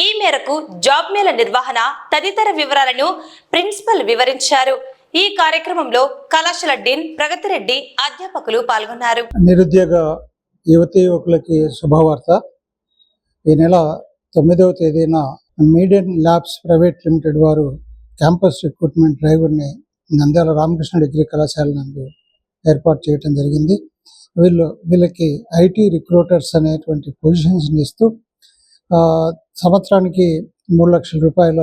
A: ఈ మేరకు జాబ్ మేళా నిర్వహణ తదితర వివరాలను ప్రిన్సిపల్ వివరించారు. ఈ కార్యక్రమంలో కళాశాల డీన్ ప్రగతిరెడ్డి, అధ్యాపకులు పాల్గొన్నారు.
G: నిరుద్యోగ యువతీ యువకులకి శుభవార్త. ఈ నెల 9వ తేదీన మీడియన్ ల్యాబ్స్ ప్రైవేట్ లిమిటెడ్ వారు క్యాంపస్ రిక్రూట్మెంట్ డ్రైవర్ని నంద్యాల రామకృష్ణ డిగ్రీ కళాశాల నందు ఏర్పాటు చేయడం జరిగింది. వీళ్ళకి ఐటీ రిక్రూటర్స్ అనేటువంటి పొజిషన్స్ని ఇస్తూ సంవత్సరానికి 3 లక్షల రూపాయల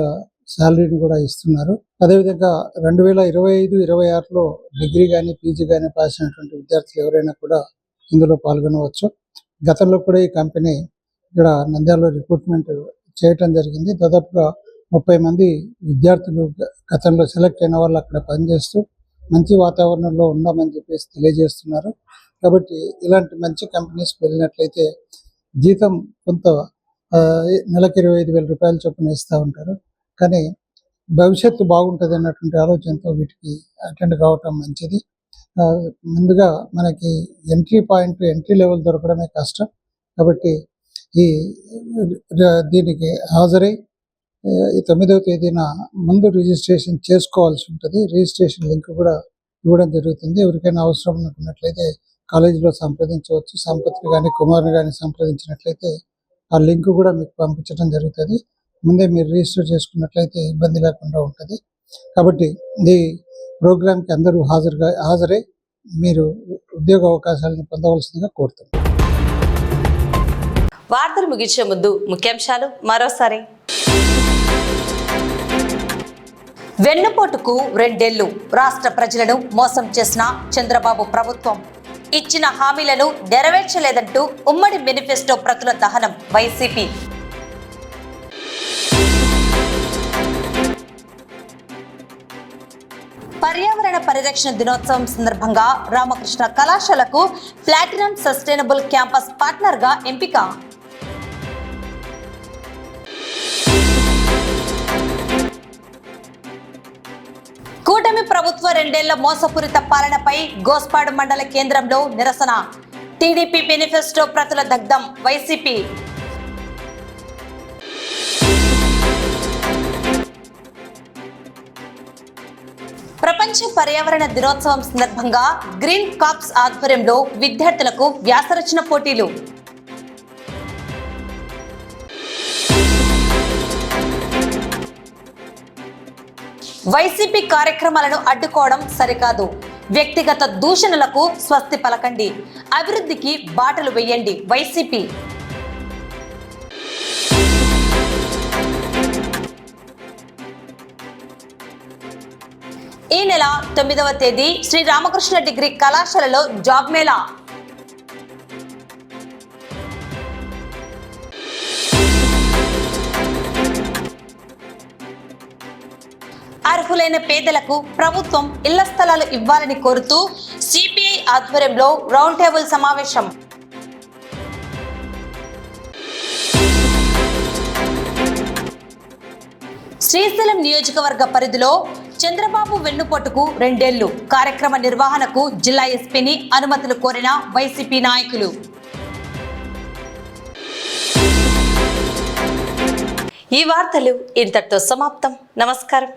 G: శాలరీని కూడా ఇస్తున్నారు. అదేవిధంగా 2025-26లో డిగ్రీ కానీ పీజీ కానీ పాస్ అయినటువంటి విద్యార్థులు ఎవరైనా కూడా ఇందులో పాల్గొనవచ్చు. గతంలో కూడా ఈ కంపెనీ ఇక్కడ నంద్యాలలో రిక్రూట్మెంట్ చేయటం జరిగింది. దాదాపుగా 30 మంది విద్యార్థులు గతంలో సెలెక్ట్ అయిన వాళ్ళు అక్కడ పనిచేస్తూ మంచి వాతావరణంలో ఉన్నామని చెప్పేసి తెలియజేస్తున్నారు. కాబట్టి ఇలాంటి మంచి కంపెనీస్కి వెళ్ళినట్లయితే జీతం కొంత నెలకు 25,000 రూపాయల చొప్పున ఇస్తూ ఉంటారు. కానీ భవిష్యత్తు బాగుంటుంది అన్నటువంటి ఆలోచనతో వీటికి అటెండ్ కావటం మంచిది. ముందుగా మనకి ఎంట్రీ లెవెల్ దొరకడమే కష్టం. కాబట్టి ఈ దీనికి హాజరై ఈ 9వ తేదీన ముందు రిజిస్ట్రేషన్ చేసుకోవాల్సి ఉంటుంది. రిజిస్ట్రేషన్ లింక్ కూడా ఇవ్వడం జరుగుతుంది. ఎవరికైనా అవసరం అనుకున్నట్లయితే కాలేజీలో సంప్రదించవచ్చు. సంపత్ని కానీ కుమార్ని కానీ సంప్రదించినట్లయితే ఆ లింక్ కూడా మీకు పంపించడం జరుగుతుంది. ముందే మీరు రిజిస్టర్ చేసుకున్నట్లయితే ఇబ్బంది లేకుండా ఉంటుంది. కాబట్టి ఈ ప్రోగ్రాంకి అందరూ హాజరై మీరు ఉద్యోగ అవకాశాలను పొందవలసిందిగా కోరుతున్నాను.
A: వార్తలు ముగించే ముందు ముఖ్యాంశాలు మరోసారి. వెన్నుపోటుకు 2 ఏళ్లు రాష్ట్ర ప్రజలను మోసం చేసిన చంద్రబాబు ప్రభుత్వం. ఇచ్చిన హామీలను నెరవేర్చలేదంటూ ఉమ్మడి మేనిఫెస్టో ప్రతుల దహనం వైసీపీ. పర్యావరణ పరిరక్షణ దినోత్సవం సందర్భంగా రామకృష్ణ కళాశాలకు ప్లాటినం సస్టైనబుల్ క్యాంపస్ పార్ట్నర్ గా ఎంపిక. కూటమి ప్రభుత్వ 2 ఏళ్ల మోసపూరిత పాలనపై గోస్పాడు మండల కేంద్రంలో నిరసన. టీడీపీ మేనిఫెస్టో ప్రతుల దగ్ధం వైసీపీ. ప్రపంచ పర్యావరణ దినోత్సవం సందర్భంగా గ్రీన్ కాప్స్ ఆధ్వర్యంలో విద్యార్థులకు వ్యాసరచన పోటీలు. వైసీపీ కార్యక్రమాలను అడ్డుకోవడం సరికాదు. వ్యక్తిగత దూషణలకు స్వస్తి పలకండి. అభివృద్ధికి బాటలు వేయండి వైసీపీ. ఈ నెల 9వ తేదీ శ్రీ రామకృష్ణ డిగ్రీ కళాశాలలో జాబ్ మేళా. అర్హులైన పేదలకు ప్రభుత్వం ఇళ్ల స్థలాలు ఇవ్వాలని కోరుతూ సిపిఐ ఆధ్వర్యంలో రౌండ్ టేబుల్ సమావేశం. శ్రీశైలం నియోజకవర్గ పరిధిలో చంద్రబాబు వెన్నుపోటుకు 2 ఏళ్లు కార్యక్రమ నిర్వహణకు జిల్లా ఎస్పీని అనుమతులు కోరిన వైసీపీ నాయకులు. ఈ వార్తలు ఇంతటితో సమాప్తం. నమస్కారం.